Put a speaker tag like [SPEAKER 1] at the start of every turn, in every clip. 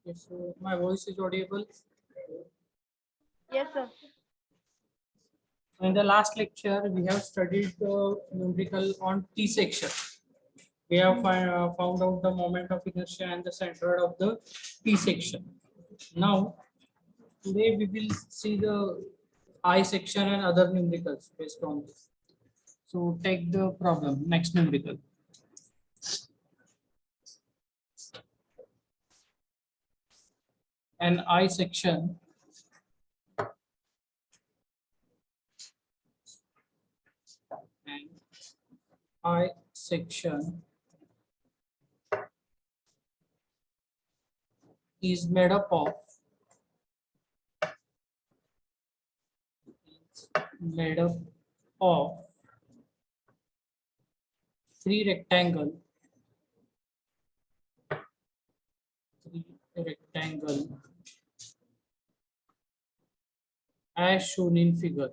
[SPEAKER 1] Okay, so my voice is audible.
[SPEAKER 2] Yes, sir.
[SPEAKER 1] In the last lecture, we have studied the numerical on T section. We have found out the moment of inertia and the centroid of the T section. Now, today we will see the I section and other numericals based on this. So take the problem, next numerical. An I section and I section is made up of three rectangle as shown in figure.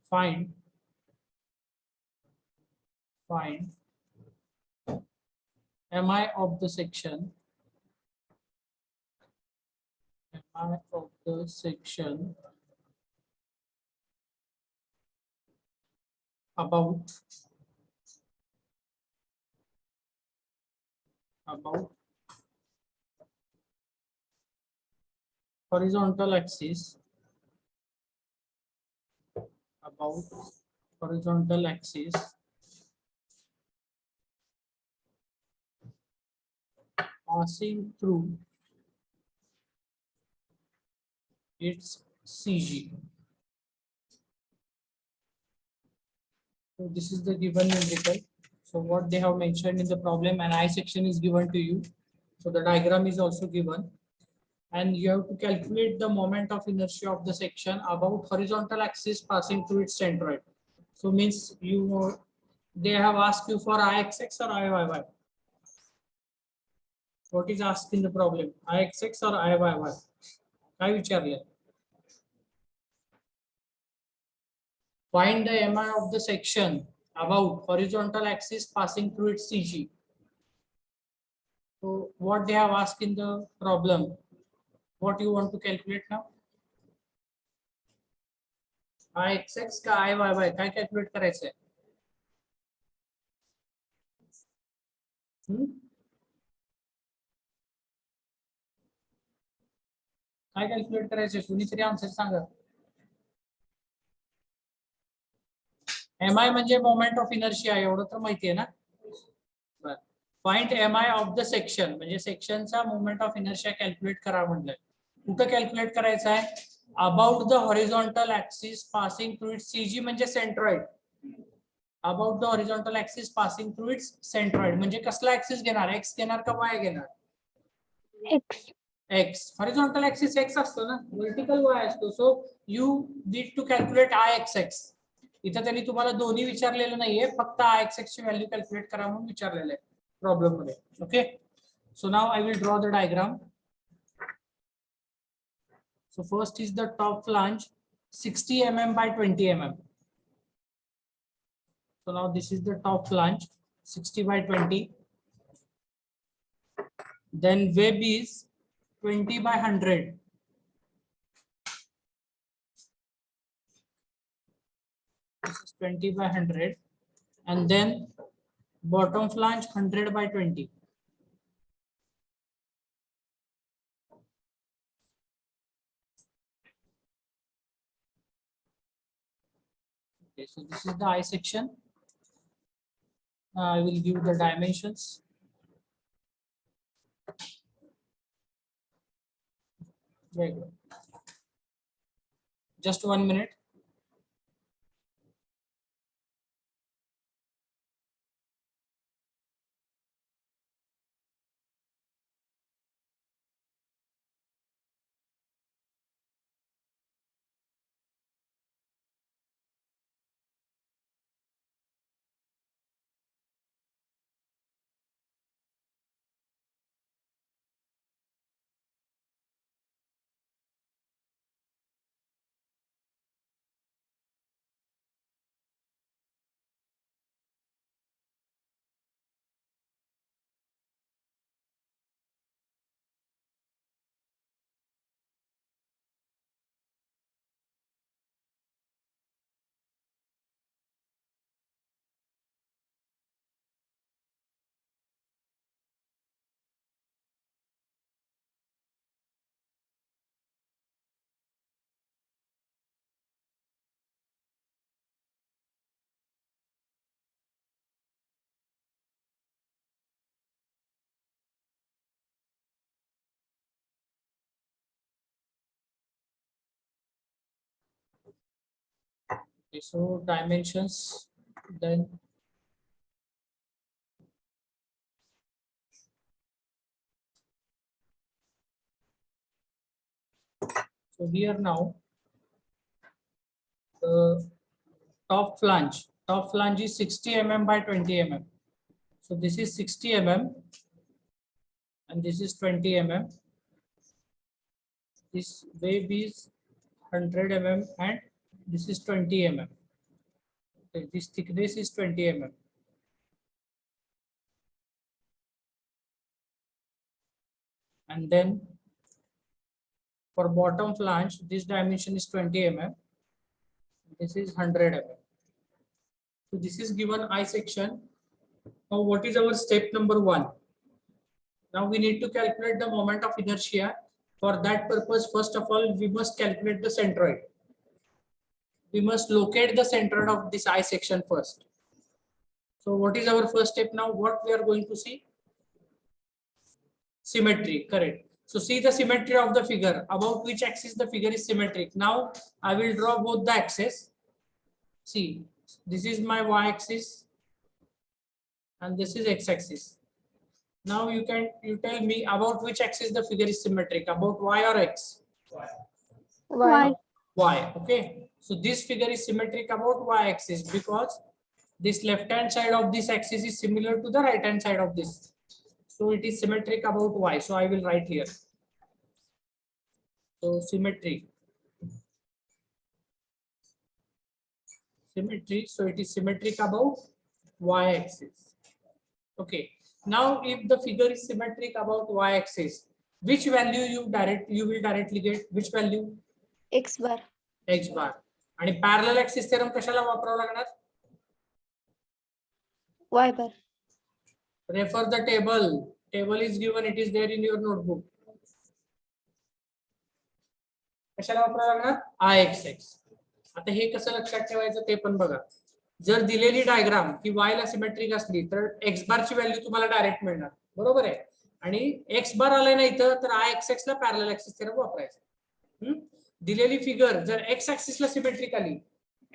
[SPEAKER 1] Find mi of the section about horizontal axis passing through its CG. So this is the given numerical. So what they have mentioned in the problem, an I section is given to you. So the diagram is also given. And you have to calculate the moment of inertia of the section about horizontal axis passing through its centroid. So means they have asked you for Ixx or Iyy. What is asked in the problem? Ixx or Iyy? काय विचारले? Find the mi of the section about horizontal axis passing through its CG. So what they have asked in the problem? What you want to calculate now? Ixx का Iyy काय calculate करायचं आहे? काय calculate करायचे कुणीतरी answer सांगा. mi म्हणजे moment of inertia एवढं तर माहिती आहे ना. बरं, find mi of the section म्हणजे सेक्शनचा मोमेंट ऑफ इनर्शिया कॅल्क्युलेट करा म्हटलंय. कुठं कॅल्क्युलेट करायचं आहे? About the horizontal axis passing through its CG म्हणजे centroid. About the horizontal axis passing through its centroid म्हणजे कसला ऍक्सिस घेणार? एक्स घेणार का वाय घेणार? एक्स. हॉरिझॉन्टल ऍक्सिस एक्स असतो ना, वर्टिकल वाय असतो. So you need to calculate Ixx. इथं त्यांनी तुम्हाला दोन्ही विचारलेलं नाहीये, फक्त Ixx ची व्हॅल्यू कॅल्क्युलेट करा म्हणून विचारलेलं आहे प्रॉब्लेम मध्ये. Okay, so now I will draw the diagram. So first is the top flange 60 mm by 20 mm. So now this is the top flange 60 by 20. Then web is 20 by 100. This is 20 by 100. And then bottom flange 100 by 20. Okay, so this is the I section. I will give the dimensions. Very good. Just 1 minute. Okay, so dimensions, then so here now the top flange is 60 mm by 20 mm. So this is 60 mm and this is 20 mm. This wave is 100 mm and this is 20 mm. Okay, this thickness is 20 mm. And then for bottom flange, this dimension is 20 mm. This is 100 mm. So this is given I section. Now what is our step number 1? Now we need to calculate the moment of inertia. For that purpose, first of all, we must calculate the centroid. We must locate the centroid of this I section first. So what is our first step now? What we are going to see? Symmetry, correct. So see the symmetry of the figure, about which axis the figure is symmetric. Now I will draw both the axes. See, this is my y-axis and this is x-axis. Now you tell me about which axis the figure is symmetric, about y or x?
[SPEAKER 2] Y.
[SPEAKER 1] Y, okay. So this figure is symmetric about y-axis because this left-hand side of this axis is similar to the right-hand side of this. So it is symmetric about y. So I will write here. So symmetry. So it is symmetric about y-axis. Okay. Now if the figure is symmetric about y-axis, which value you will directly get? Which value?
[SPEAKER 2] X bar.
[SPEAKER 1] X bar. आणि parallel axis theorem कशाला वापरावा लागणार?
[SPEAKER 2] Y bar.
[SPEAKER 1] Refer the table. Table is given. It is there in your notebook. कशाला वापरावा लागणार? IXX. आता हे कसं लक्षात ठेवायचं ते पण बघा. जर दिलेली डायग्राम की y ला सिमेट्रिक असली तर x बार ची व्हॅल्यू तुम्हाला डायरेक्ट मिळणार, बरोबर आहे. आणि x बार आले नाही तर IXX ला पॅरलल ऍक्सिस थेरम वापरायचा. दिलेली फिगर जर x ऍक्सिस ला सिमेट्रिक आली,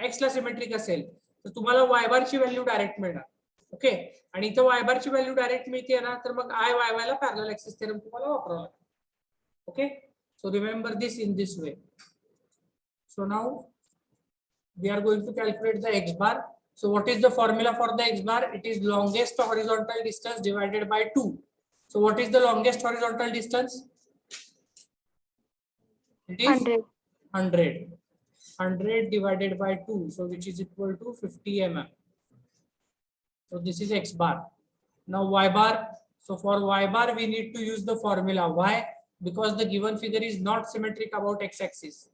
[SPEAKER 1] x ला सिमेट्रिक असेल तर तुम्हाला y बार ची व्हॅल्यू डायरेक्ट मिळणार. ओके. आणि इथं y बार ची व्हॅल्यू डायरेक्ट मिळते ना, तर मग IYY ला पॅरलल ऍक्सिस थेरम तुम्हाला वापरावा लागेल. Okay. So remember this in this way. So now we are going to calculate the x bar. So what is the formula for the x bar? It is longest horizontal distance divided by 2. So what is the longest horizontal distance? It is 100. 100 divided by 2. So which is equal to 50 mm. So this is x bar. Now y bar. So for y bar we need to use the formula. Why? Because the given figure is not symmetric about x-axis.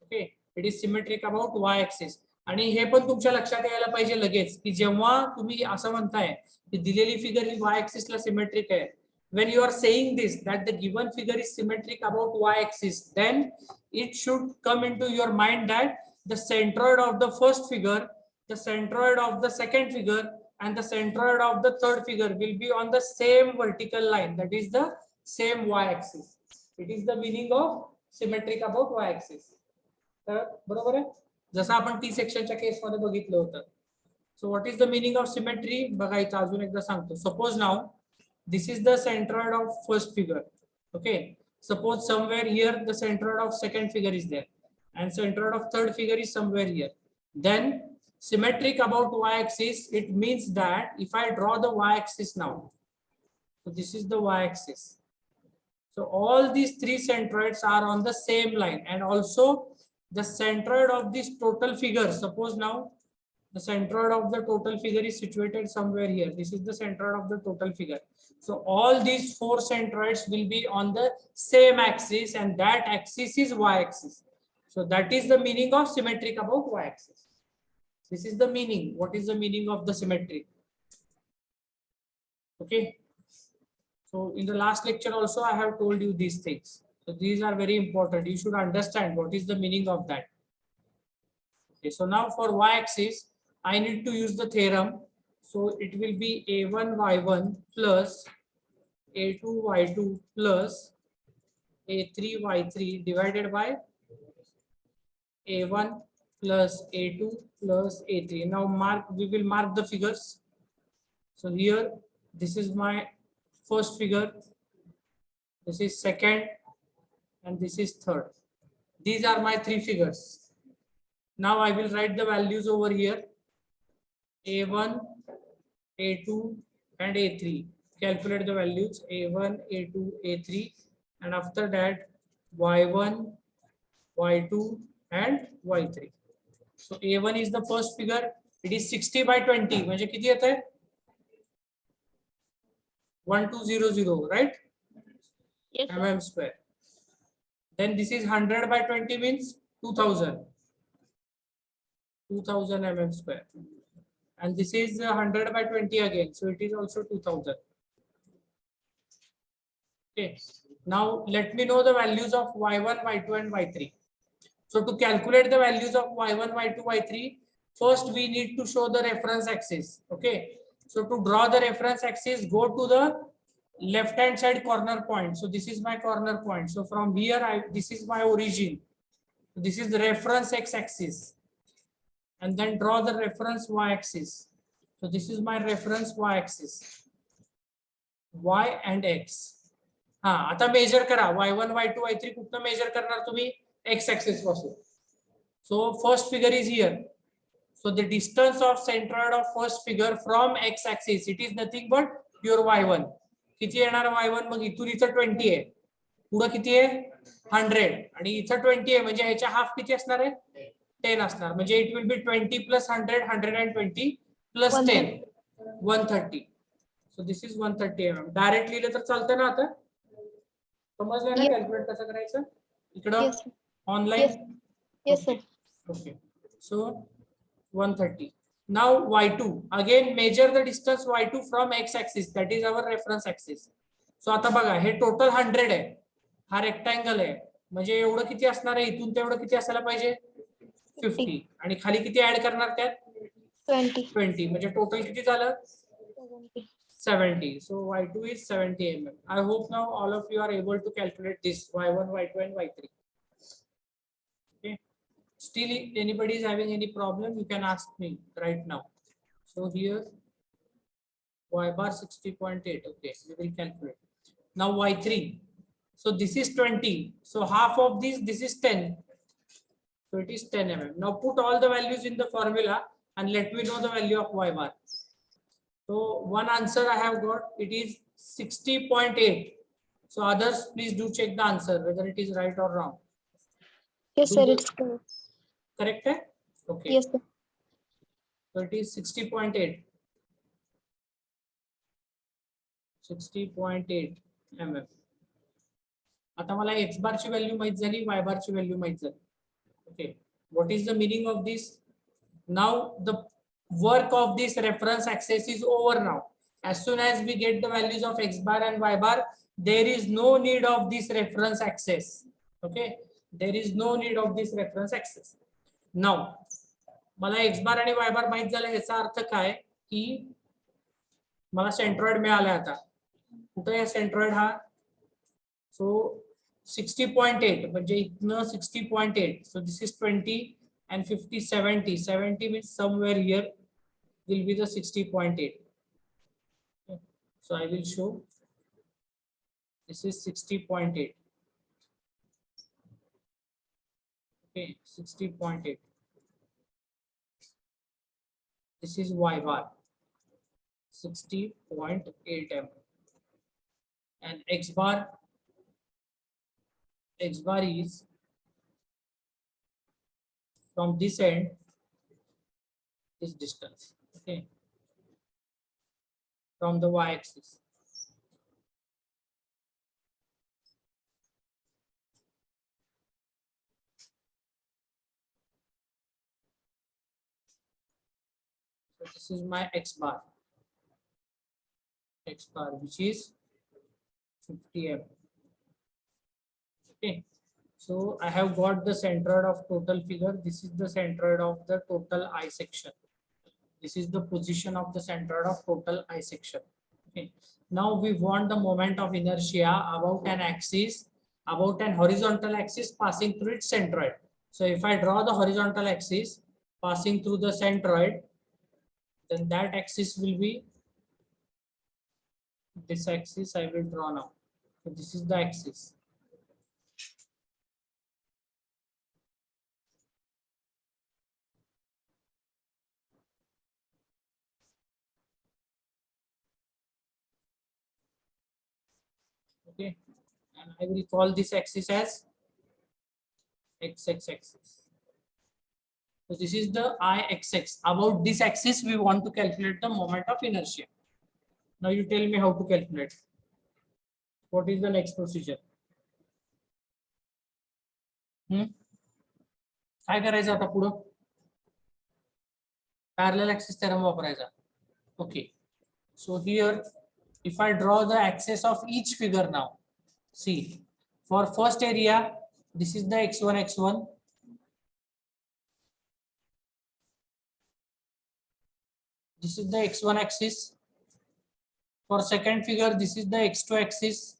[SPEAKER 1] Okay. It is symmetric about y-axis. आणि हे पण तुमच्या लक्षात यायला पाहिजे लगेच की जेव्हा तुम्ही असं म्हणताय की दिलेली फिगर ही y-axis ला सिमेट्रिक आहे, when you are saying this that the given figure is symmetric about y-axis, then it should come into your mind that the centroid of the first figure, the centroid of the second figure, and the centroid of the third figure will be on the same vertical line, that is the same y-axis. It is the meaning of symmetric about y-axis. तर बरोबर आहे, जसं आपण T सेक्शनच्या case मध्ये बघितलं होतं. So what is the meaning of symmetry बघायचं अजून एकदा सांगतो. Suppose now this is the centroid of first figure. Okay. Suppose somewhere here the centroid of second figure is there and centroid of third figure is somewhere here. Then symmetric about y-axis, it means that if I draw the y-axis now, so this is the y-axis. So all these three centroids are on the same line, and also the centroid of this total figure, suppose now the centroid of the total figure is situated somewhere here. This is the centroid of the total figure. So all these four centroids will be on the same axis, and that axis is y-axis. So that is the meaning of symmetric about y-axis. This is the meaning. What is the meaning of the symmetry? Okay. So in the last lecture also I have told you these things. So these are very important. You should understand what is the meaning of that. Okay. So now for y-axis, I need to use the theorem. So it will be a1y1 plus a2y2 plus a3y3 divided by a1 plus A2 plus A3. Now we will mark the figures. So here, this is my first figure, this is second, and this is third. These are my three figures. Now I will write the values over here. A1, A2, and A3. Calculate the values A1, A2, A3, and after that Y1, Y2, and Y3. So A1 is the first figure. It is 60 by 20. म्हणजे किती येत आहे? 1200, right?
[SPEAKER 2] Yes, sir.
[SPEAKER 1] mm square. Then this is 100 by 20 means 2000. 2000 mm square. And this is 100 by 20 again. So it is also 2000. Okay. Now let me know the values of Y1, Y2, and Y3. So to calculate the values of Y1, Y2, Y3, first we need to show the reference axis. Okay. So to draw the reference axis, go to the left hand side corner point. So this is my corner point. So from here, this is my origin. This is the reference x-axis. And then draw the reference y-axis. So this is my reference y-axis. Y and x. आता major करा y1, y2, y3 कुठनं major करणार तुम्ही x-axis पासून. So first figure is here. So the distance of centroid of first figure from x-axis, it is nothing but your y1. किती येणार y1? मग इथून इथं 20 आहे. पुढं किती आहे? 100. आणि इथं 20 आहे म्हणजे ह्याच्या हाफ किती असणार आहे? 10 असणार. म्हणजे it will be 20 plus 100, 120 plus 10, 130. So this is 130 mm. Direct लिहिलं तर चालतं ना आता? समजलं ना कॅल्क्युलेट कसं करायचं? इकडं online?
[SPEAKER 2] Yes, sir.
[SPEAKER 1] Okay. So 130. Now y2. Again measure the distance y2 from x-axis. That is our reference axis. So आता बघा हे टोटल 100 आहे. हा रेक्टँगल आहे. म्हणजे एवढं किती असणार आहे? इथून तेवढं किती असायला पाहिजे? 50. आणि खाली किती ऍड करणार त्यात? 20. म्हणजे टोटल किती झालं? 70. So y2 is 70 mm. I hope now all of you are able to calculate this y1, y2, and y3. Okay. Still, anybody is having any problem, you can ask me right now. So here y bar 60.8. Okay, we will calculate. Now y3. So this is 20. So half of this is 10. So it is 10 mm. Now put all the values in the formula and let me know the value of y bar. So one answer I have got, it is 60.8. So others, please do check the answer whether it is right or wrong.
[SPEAKER 2] Yes, sir. It's correct.
[SPEAKER 1] Correct? Hai? Okay.
[SPEAKER 2] Yes, sir.
[SPEAKER 1] So it is 60.8. 60.8 mm. आता मला x bar ची value माहित झाली, y bar ची value माहित झाली. Okay. What is the meaning of this? Now the work of this reference axis is over now. As soon as we get the values of x bar and y bar, there is no need of this reference axis. Okay. There is no need of this reference axis. Now, मला x bar आणि y bar माहित झालं याचा अर्थ काय की मला centroid मिळाला आता. कुठे आहे सेंट्रॉइड हा? So 60.8 म्हणजे इथनं 60.8. So this is 20 and 50, 70. 70 means somewhere here will be the 60.8. Okay. So I will show this is 60.8. Okay, 60.8. This is y bar 60.8 mm and x bar is from this end this distance, okay, from the y-axis. So this is my x bar which is 50 mm. Okay, so I have got the centroid of total figure. This is the centroid of the total I section. This is the position of the centroid of total I section. Okay, now we want the moment of inertia about an axis, about an horizontal axis passing through its centroid. So if I draw the horizontal axis passing through the centroid, then that axis will be this axis I will draw now. So this is the axis. Okay, and I will call this axis as x-axis axis. So this is the I-x-axis. About this axis, we want to calculate the moment of inertia. Now you tell me how to calculate. What is the next procedure? काय करायचं आता पुढं? Parallel axis theorem वापरायचा. Okay. So here, if I draw the axis of each figure now, see, for first area, this is the x1, x1. This is the x1 axis. For second figure, this is the x2 axis.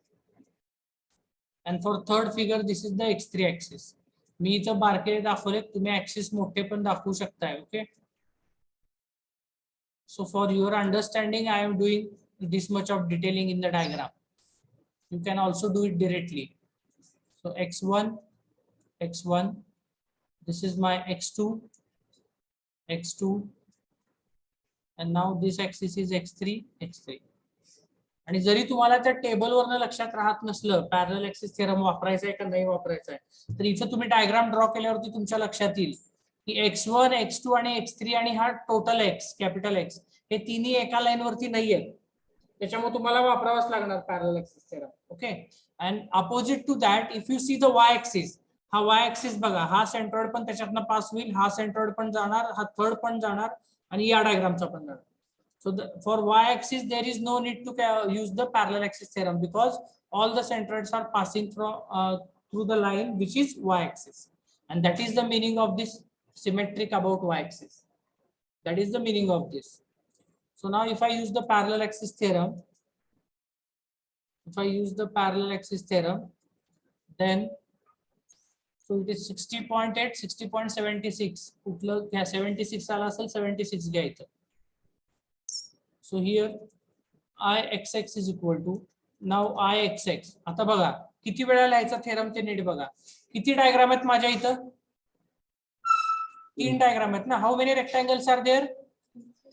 [SPEAKER 1] And for third figure, this is the x3 axis. मी इथं बारकेले दाखवले, तुम्ही axis मोठे पण दाखवू शकताय. Okay. So for your understanding, I am doing this much of detailing in the diagram. You can also do it directly. So x1, x1. This is my x2, x2. And now this axis is x3, x3. आणि जरी तुम्हाला त्या टेबलवरनं लक्षात राहत नसलं parallel axis theorem वापरायचा आहे का नाही वापरायचा आहे, तर इथं तुम्ही डायग्राम ड्रॉ केल्यावरती तुमच्या लक्षात येईल की x1, x2 आणि x3 आणि हा टोटल x, कॅपिटल X हे तिन्ही एका लाईन वरती नाहीये. त्याच्यामुळे तुम्हाला वापरावंच लागणार parallel axis theorem. Okay. And opposite to that, if you see the y axis, हा y ऍक्सिस बघा, हा सेंट्रॉइड पण त्याच्यातनं पास होईल, हा सेंट्रॉइड पण जाणार, हा थर्ड पण जाणार आणि या डायग्रामचा पण जाणार. So for y-axis, there is no need to use the parallel axis theorem because all the centroids are passing through the line which is y-axis, and that is the meaning of this symmetric about y-axis. That is the meaning of this. So now, if I use the parallel axis theorem, then so it is 60.8, 60.76. कुठलं 76 आला असेल, 76 घ्यायचं. So here I-x-x is equal to now I-x-x. आता बघा किती वेळा लिहायचा theorem ते नीट बघा. किती डायग्राम आहेत माझ्या इथं? 3 डायग्राम आहेत ना. How many rectangles are there?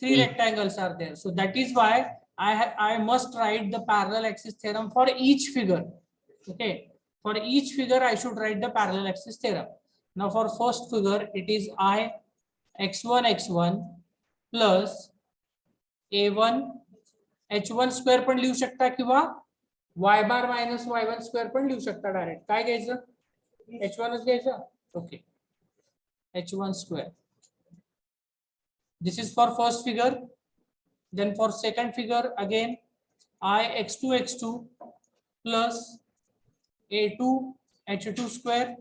[SPEAKER 1] 3 rectangles are there. So that is why I must write the parallel axis theorem for each figure. Okay. For each figure I should write the parallel axis theorem. Now for first figure it is I x1 x1 plus a1 h1 square पण लिहू शकता किंवा y bar minus y1 square पण लिहू शकता direct. काय घ्यायचं? h1 च घ्यायचं. Okay. h1 square. This is for first figure. Then for second figure again I x2 x2 plus a2 h2 square.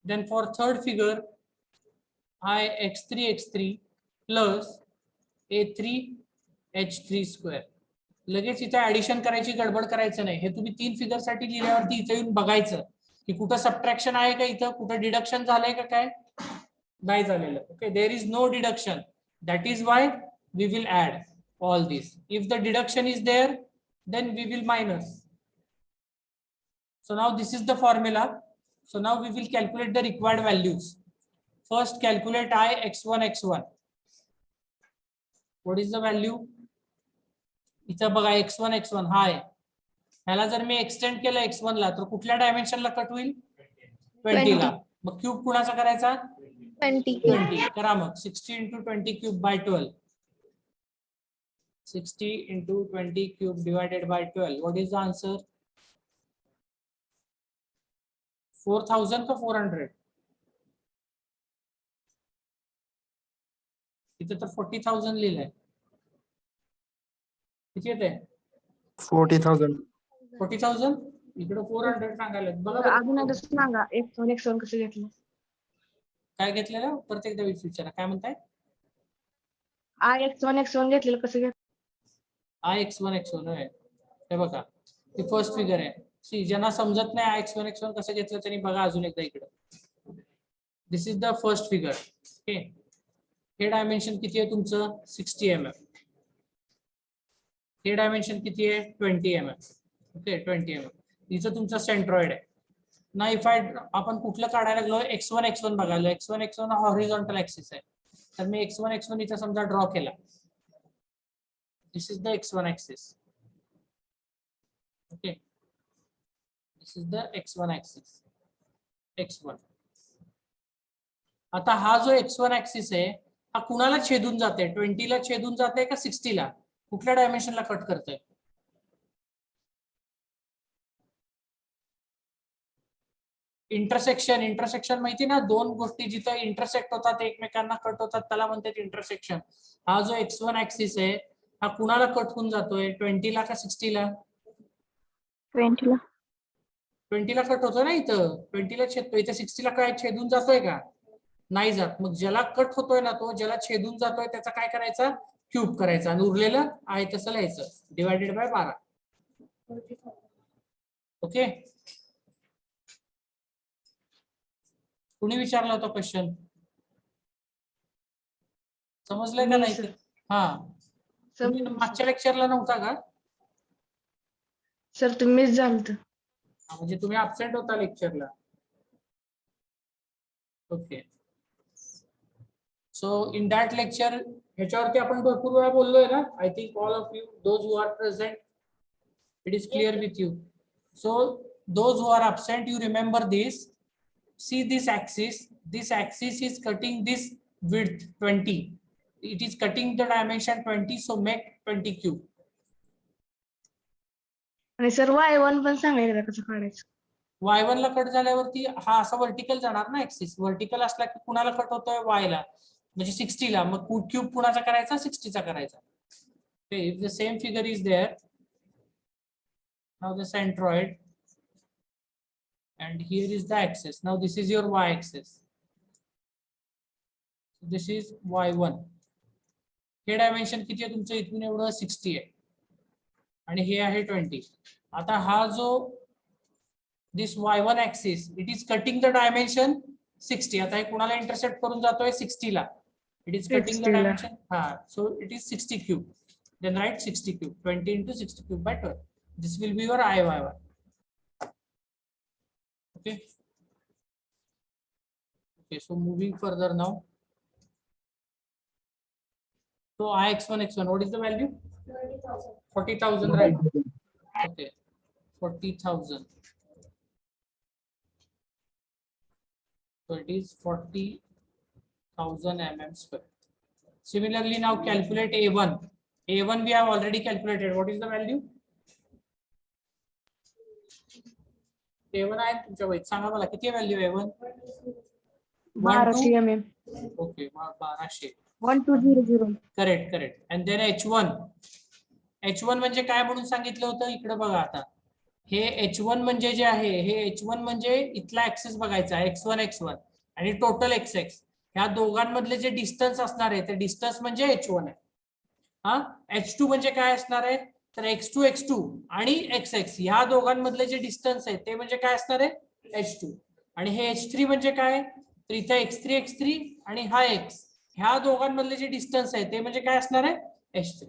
[SPEAKER 1] Then for third figure I x3 x3 plus a3 h3 square. लगेच इथे addition करायची गडबड करायचं नाही. हे तुम्ही 3 figure साठी लिहिल्यावरती इथे येऊन बघायचं की कुठं सबट्रॅक्शन आहे का, इथं कुठं डिडक्शन झालंय का, काय नाही झालेलं. Okay. There is no deduction. That is why we will add all this. If the deduction is there, then we will minus. So now this is the formula. So now we will calculate the required values. First calculate I x1 x1. What is the value? इथं बघा x1 x1 हा आहे. ह्याला जर मी extend केलं x1 ला तर कुठल्या डायमेन्शनला cut होईल? 20 ला. मग क्यूब कुणाचा करायचा? 20. करा मग 60 into 20 cube by 12. 60 into 20 cube divided by 12. What is the answer? 4000 का 400? इथे तर 40,000 लिहिलंय. किती येते?
[SPEAKER 3] 40,000.
[SPEAKER 1] 40,000. इकडे 400 सांगायला. बघा
[SPEAKER 2] अजून सांगा x1 x1 कसं घेतलं?
[SPEAKER 1] काय घेतलेलं? परत एकदा विचारा. काय म्हणताय?
[SPEAKER 2] I x1 x1 घेतलेलं कसं घेतलं?
[SPEAKER 1] I x1 x1 आहे. हे बघा हे फर्स्ट फिगर आहे. सी ज्यांना समजत नाही I x1 x1 कसं घेतलं त्यांनी बघा अजून एकदा इकडे. This is the first figure. Okay, हे डायमेन्शन किती आहे तुमचं 60 mm. हे डायमेन्शन किती आहे 20 mm. Okay 20 mm. इथं तुमचा सेंट्रॉइड आहे ना. इफ आय आपण कुठलं काढायला लागलो x1 बघायला. x1 हॉरिझॉन्टल ऍक्सिस आहे. तर मी x1 इथं समजा ड्रॉ केला. This is the x1 axis. Okay, this is the x1 axis. x1. आता हा जो x1 ऍक्सिस आहे हा कुणाला छेदून जाते? 20 ला छेदून जाते का 60 ला? कुठल्या डायमेन्शनला कट करतोय? इंटरसेक्शन माहिती ना, दोन गोष्टी जिथं इंटरसेक्ट होतात एकमेकांना कट होतात त्याला म्हणतात इंटरसेक्शन. हा जो x1 ऍक्सिस आहे हा कुणाला कट होऊन जातोय? 20 ला का 60 ला?
[SPEAKER 2] 20 ला.
[SPEAKER 1] 20 ला कट होतोय ना. इथं 20 ला छेदतोय. इथे 60 ला काय छेदून जातोय का? नाही जात. मग ज्याला कट होतोय ना तो ज्याला छेदून जातोय त्याचा काय करायचा? क्यूब करायचा आणि उरलेलं आहे तसं लिहायचं डिवायडेड बाय 12. ओके, कुणी विचारला होता क्वेश्चन? समजलंय का
[SPEAKER 2] मी
[SPEAKER 1] नाही?
[SPEAKER 2] सर.
[SPEAKER 1] हा, तुम्ही
[SPEAKER 2] समजलं
[SPEAKER 1] मागच्या लेक्चरला नव्हता का?
[SPEAKER 2] सर तुम्हीच झालत.
[SPEAKER 1] म्हणजे तुम्ही अब्सेंट होता लेक्चरला. Okay, so in that lecture ह्याच्यावरती आपण भरपूर वेळा बोललोय ना. I think all of you those who are present it is clear with you. So those who are absent you remember this. See this axis is cutting this width 20. It is cutting the dimension 20, so make 20 cube.
[SPEAKER 2] आणि sir y1 पण सांगायचं कसं काढायचं?
[SPEAKER 1] y1 ला cut झाल्यावरती हा असा vertical जाणार ना. ऍक्सिस व्हर्टिकल असला की कुणाला कट होतोय? y ला, म्हणजे 60 ला. मग क्यूब कुणाचा करायचा? 60 चा करायचा. Okay, if the same figure is there, now the centroid and here is the axis. Now this is your y axis. This is y1. हे डायमेन्शन किती आहे तुमचं? इथून एवढं 60 आहे आणि हे आहे 20. आता हा जो this y1 axis it is cutting the dimension 60. आता हे कुणाला इंटरसेक्ट करून जातोय? 60 ला. इट इज कटिंग द
[SPEAKER 2] 60 ला.
[SPEAKER 1] डायमेन्शन. हा, so it is 60 cube. Then write 60 cube. 20 into 60 cube by 12. This will be your IY1. Okay. Okay, so moving further now. So Ix1, what is the value? 40,000, right? Okay, 40,000. So it is 40,000 mm square. Similarly, now calculate A1. A1 we have already calculated. What is the value? A1 आहे तुमच्या वहीत. सांगा मला किती value A1?
[SPEAKER 2] 1200 mm.
[SPEAKER 1] Okay, 1200.
[SPEAKER 2] 1200.
[SPEAKER 1] Correct. And then H1 म्हणजे काय म्हणून सांगितलं होतं? इकडे बघा आता. हे H1 म्हणजे जे आहे हे H1 म्हणजे इथला ऍक्सिस बघायचा x1 आणि टोटल xx. ह्या दोघांमधले जे डिस्टन्स असणार आहे ते डिस्टन्स म्हणजे H1 आहे. हा, H2 म्हणजे काय असणार आहे? तर x2 आणि xx ह्या दोघांमधले जे डिस्टन्स आहे ते म्हणजे काय असणार आहे? H2. आणि हे H3 म्हणजे काय? तर इथे x3 आणि हा x ह्या दोघांमधले जे डिस्टन्स आहे ते म्हणजे काय असणार आहे? H3.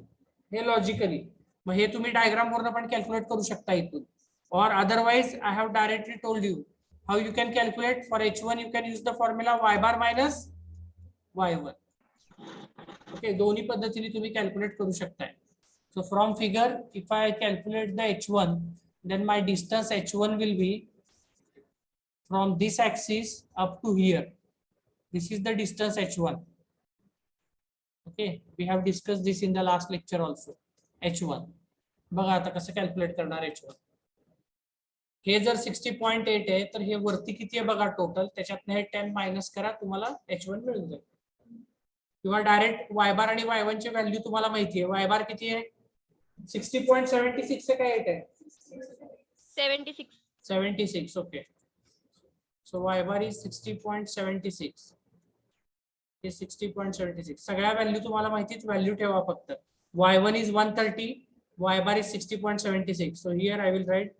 [SPEAKER 1] हे लॉजिकली. मग हे तुम्ही डायग्राम वरून पण कॅल्क्युलेट करू शकता इथून. Or otherwise, I have directly told you how you can calculate. For H1, you can use the formula y bar minus y1. Okay, दोन्ही पद्धतीने तुम्ही कॅल्क्युलेट करू शकताय. So from figure, if I calculate the H1, then my distance H1 will be from this axis up to here. This is the distance H1. Okay, we have discussed this in the last lecture also. H1. बघा आता कसं calculate करणार H1. हे जर 60.8 आहे तर हे वरती किती आहे बघा टोटल. त्याच्यातनं हे 10 मायनस करा, तुम्हाला H1 मिळून जाईल. किंवा डायरेक्ट y बार आणि y1 ची व्हॅल्यू तुम्हाला माहिती आहे. y बार किती आहे? 60.76 आहे का 8 आहे? 76. Okay, so y bar is 60.76. हे 60.76 सगळ्या व्हॅल्यू तुम्हाला माहितीच. व्हॅल्यू ठेवा फक्त. y1 is 130, y bar is 60.76. So here I will write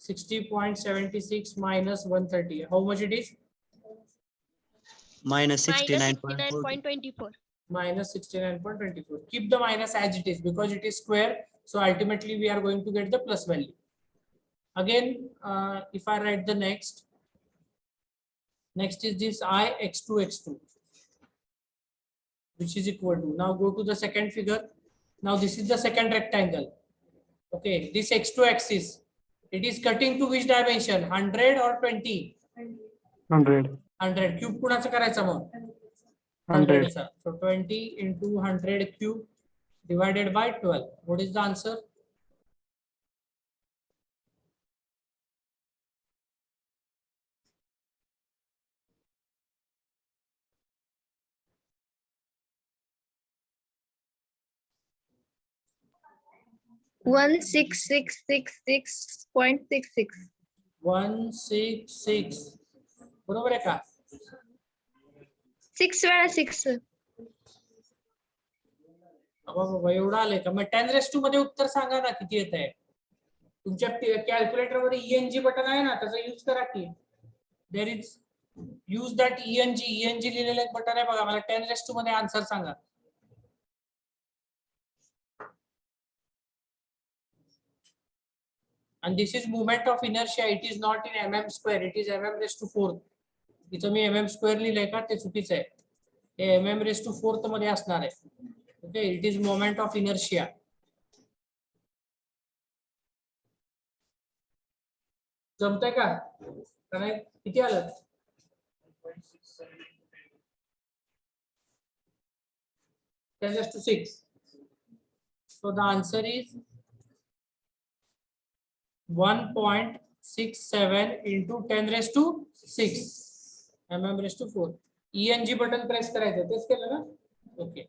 [SPEAKER 1] 60.76 minus 130. How much it is?
[SPEAKER 4] minus
[SPEAKER 5] minus
[SPEAKER 4] 69.4.
[SPEAKER 5] 69.24.
[SPEAKER 1] Minus 69.24. Keep the minus as it is because it is square. So ultimately we are going to get the plus value. Again, if I write the next is this I x2 which is equal to, now go to the second figure. Now this is the second rectangle. Okay, this x2 axis, it is cutting to which dimension? 100 or 20?
[SPEAKER 3] 100.
[SPEAKER 1] 100. Cube कुणाचं करायचं मग?
[SPEAKER 3] 100.
[SPEAKER 1] चा. So 20 into 100 cube divided by 12. What is the answer?
[SPEAKER 5] One 1666.66.
[SPEAKER 1] 166. बरोबर आहे का?
[SPEAKER 5] 6 वेळा 6.
[SPEAKER 1] बाबा एवढं आलंय का? मग 10⁻² मध्ये उत्तर सांगा ना किती येत आहे. तुमच्या कॅल्क्युलेटर वर ENG बटन आहे ना, त्याचा यूज करा की. There is use that ENG लिहिलेलं एक बटन आहे बघा. मला 10⁻² मध्ये आन्सर सांगा. And this is moment of inertia. It is not in mm². It is mm⁴. इथं मी mm² लिहिलंय का ते चुकीचं आहे. हे mm⁴ मध्ये असणार आहे. Okay, it is moment of inertia. जमतंय का? नाही किती आलं? 10⁻⁶. So the answer is 1.67 into 10⁻⁶ mm⁴. ENG button press करायचं, तेच केलं ना? Okay.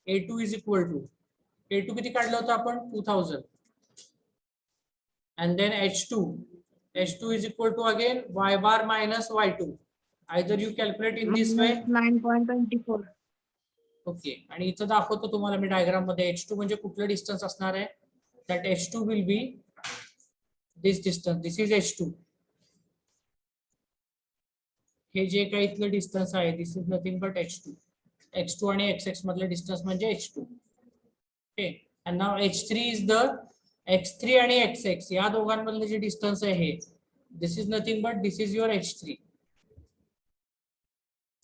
[SPEAKER 1] A2 is equal to, A2 किती काढलं होतं आपण? 2000. And then H2 is equal to again y bar minus y2. Either you calculate in this way.
[SPEAKER 2] 9.24.
[SPEAKER 1] Okay, आणि इथं दाखवतो तुम्हाला मी डायग्राम मध्ये H2 म्हणजे कुठलं डिस्टन्स असणार आहे. That H2 will be this distance. This is H2. हे जे काही इथलं डिस्टन्स आहे, this is nothing but H2. X2 आणि XX मधलं डिस्टन्स म्हणजे H2. Okay, and now H3 is the X3 आणि XX या दोघांमधलं जे डिस्टन्स आहे हे, this is nothing but this is your H3.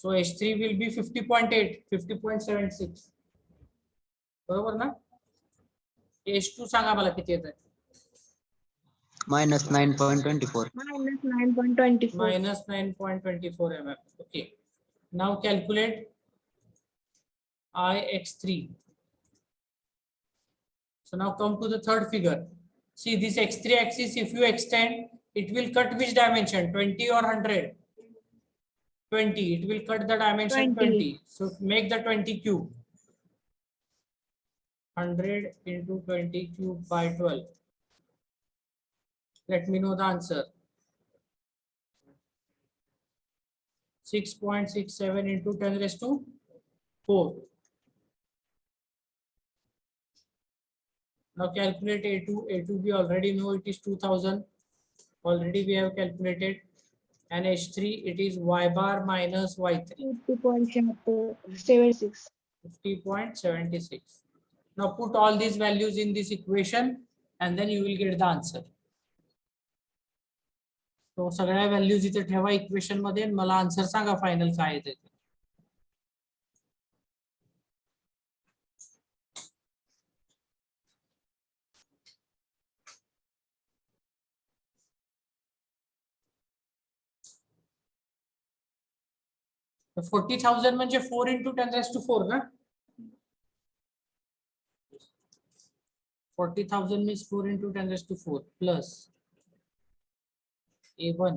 [SPEAKER 1] So H3 will be 50.8, 50.76. बरोबर ना? H2 सांगा मला किती येत आहे?
[SPEAKER 4] minus 9.24.
[SPEAKER 2] Minus 9.24.
[SPEAKER 1] Minus 9.24 mm. Okay. Now calculate Ix3. So now come to the third figure. See this X3 axis, if you extend, it will cut which dimension? 20 or 100? 20. It will cut the dimension 20. So make the 20 cube. 100 into 20 cube by 12. Let me know the answer. 6.67 into 10⁻⁴. Now calculate A2. A2 we already know it is 2000. Already we have calculated. And H3 it is y bar minus y3.
[SPEAKER 2] 50.76.
[SPEAKER 1] 50.76. Now put all these values in this equation and then you will get the answer. So सगळ्या values इथे ठेवा equation मध्ये, मला answer सांगा final काय येते. तर 40,000 म्हणजे 4 into 10⁻⁴ ना? 40,000 means 4 into 10⁻⁴ plus A1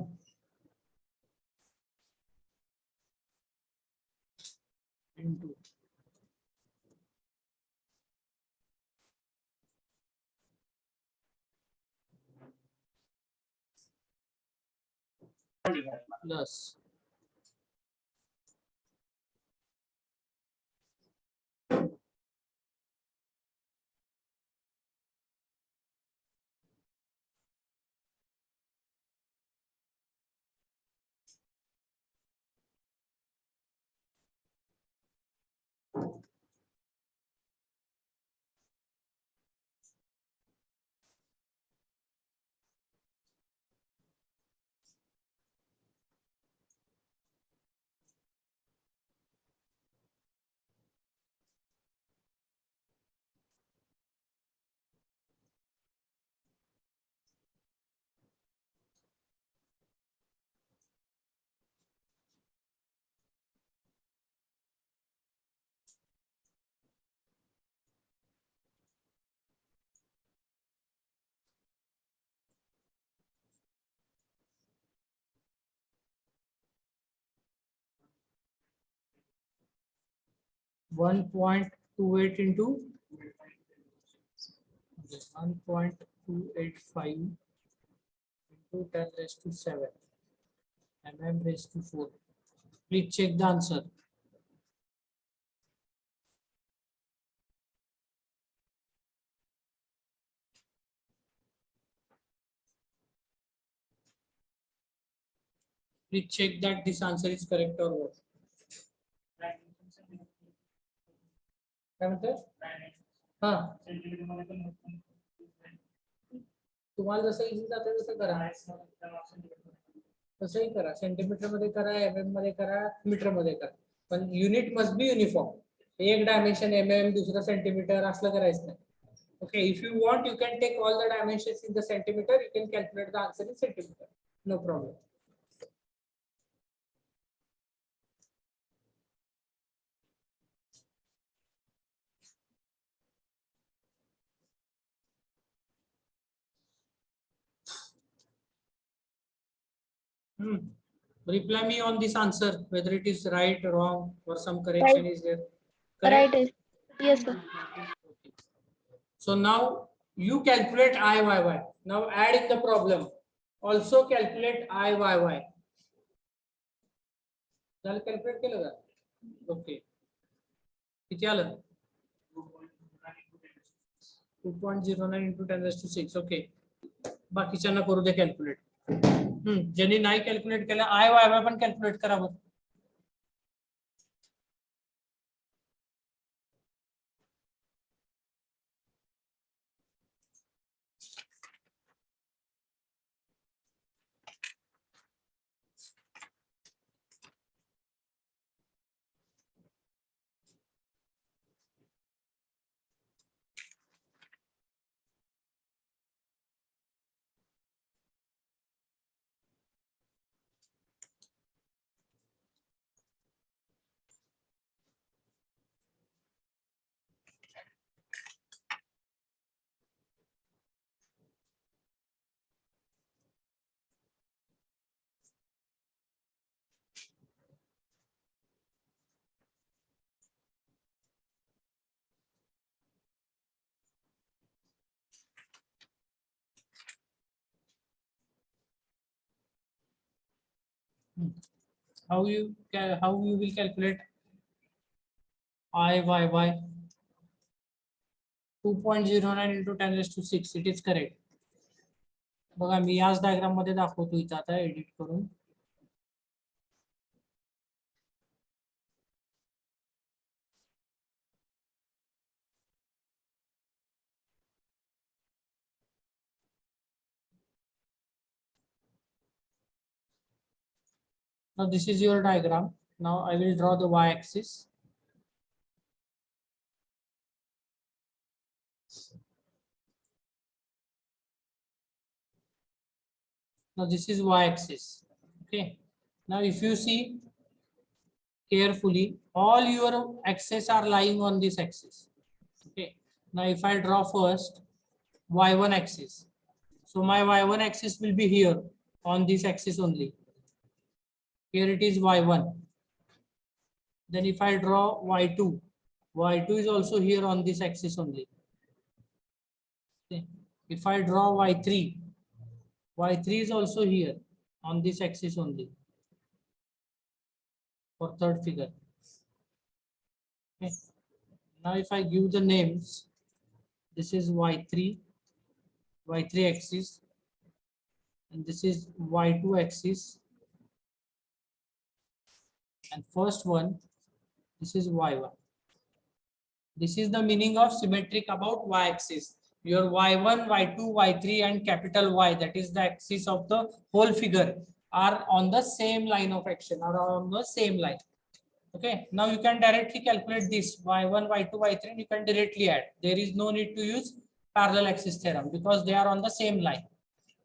[SPEAKER 1] into plus 1.28 into 1.285 into 10 raised to 7 mm raised to 4. Please check the answer. Please check that this answer is correct or what. काय म्हणतोय? हा, तुम्हाला जसं इझी जातं तसं करा. तसंही करा, सेंटीमीटर मध्ये करा, mm मध्ये करा, मीटर मध्ये करा, पण युनिट मस्ट बी युनिफॉर्म. एक डायमेन्शन mm, दुसरं सेंटीमीटर असलं करायचं नाही. Okay, if you want, you can take all the dimensions in the centimeter. You can calculate the answer in centimeter. No problem. Reply me on this answer, whether it is right, wrong, or some correction
[SPEAKER 5] Right.
[SPEAKER 1] is there.
[SPEAKER 5] Right.
[SPEAKER 1] Correct?
[SPEAKER 5] Yes, sir.
[SPEAKER 1] Okay. So now you calculate IYY. Now add in the problem. Also calculate IYY. झालं calculate केलं का? Okay. किती आलं? 2.09 into 10 raised to 6. Okay. बाकीच्यांना करू दे calculate. ज्यांनी नाही calculate केलं IYY पण कॅल्क्युलेट करा बरं. How you will calculate IYY? 2.09 into 10 raised to 6. It is correct. बघा मी याच डायग्राम मध्ये दाखवतो इथं आता एडिट करून. Now this is your diagram. Now I will draw the y-axis. Now this is y-axis. Okay. Now if you see carefully, all your axes are lying on this axis. Okay. Now if I draw first y1 axis, so my y1 axis will be here on this axis only. Here it is y1. Then if I draw y2, y2 is also here on this axis only. Okay. If I draw y3, y3 is also here on this axis only for third figure. Okay. Now if I give the names, this is y3 axis, and this is y2 axis, and first one, this is y1. This is the meaning of symmetric about y-axis. Your y1, y2, y3 and capital Y, that is the axis of the whole figure, are on the same line of action, are on the same line. Okay, now you can directly calculate this y1, y2, y3, and you can directly add. There is no need to use parallel axis theorem because they are on the same line.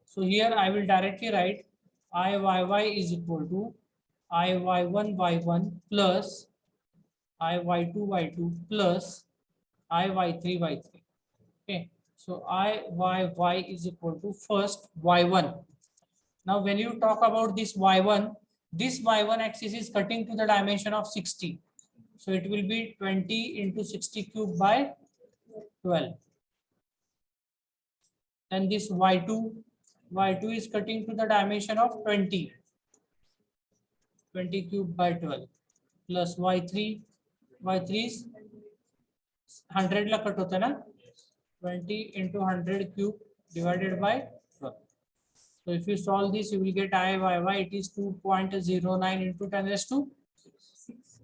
[SPEAKER 1] So here I will directly write IYY is equal to IY1 y1 plus IY2 y2 plus IY3 y3. Okay, so IYY is equal to first y1. Now when you talk about this y1 axis is cutting to the dimension of 60. So it will be 20 into 60 cube by 12. And this y2 is cutting to the dimension of 20 cube by 12 plus y3 is 100 ला cut होता है ना 20 into 100 cube divided by 12. So if you solve this, you will get I. It is 2.09 into 10 raised to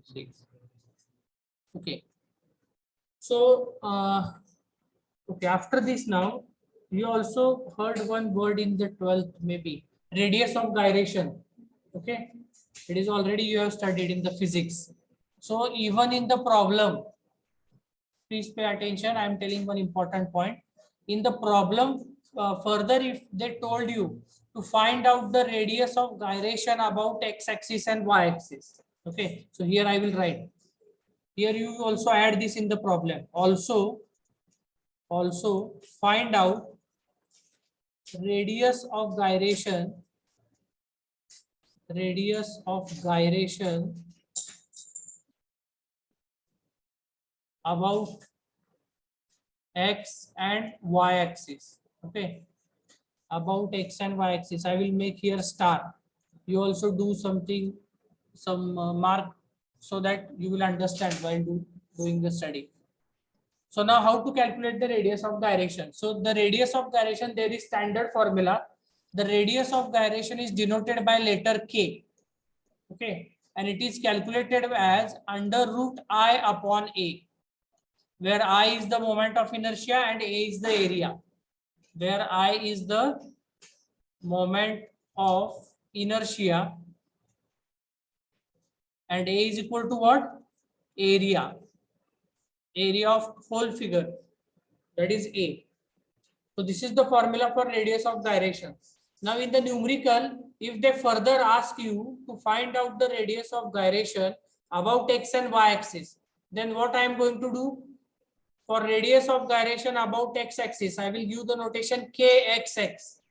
[SPEAKER 1] 6. Okay. So okay, after this now, you also heard one word in the 12th, maybe radius of gyration. Okay, it is already you have studied in the physics. So even in the problem, please pay attention. I am telling one important point. In the problem, further, if they told you to find out the radius of gyration about x-axis and y-axis. Okay, so here I will write. Here you also add this in the problem. Also find out radius of gyration about x and y axis. Okay, about x and y axis. I will make here star. You also do something, some mark, so that you will understand while doing the study. So now how to calculate the radius of gyration? So the radius of gyration, there is standard formula. The radius of gyration is denoted by letter K. Okay, and it is calculated as under root I upon A, where I is the moment of inertia and A is the area. Where I is the moment of inertia and A is equal to what? Area of whole figure, that is A. So this is the formula for radius of gyration. Now in the numerical, if they further ask you to find out the radius of gyration about x and y axis, then what I am going to do? For radius of gyration about x axis, I will give the notation kxx.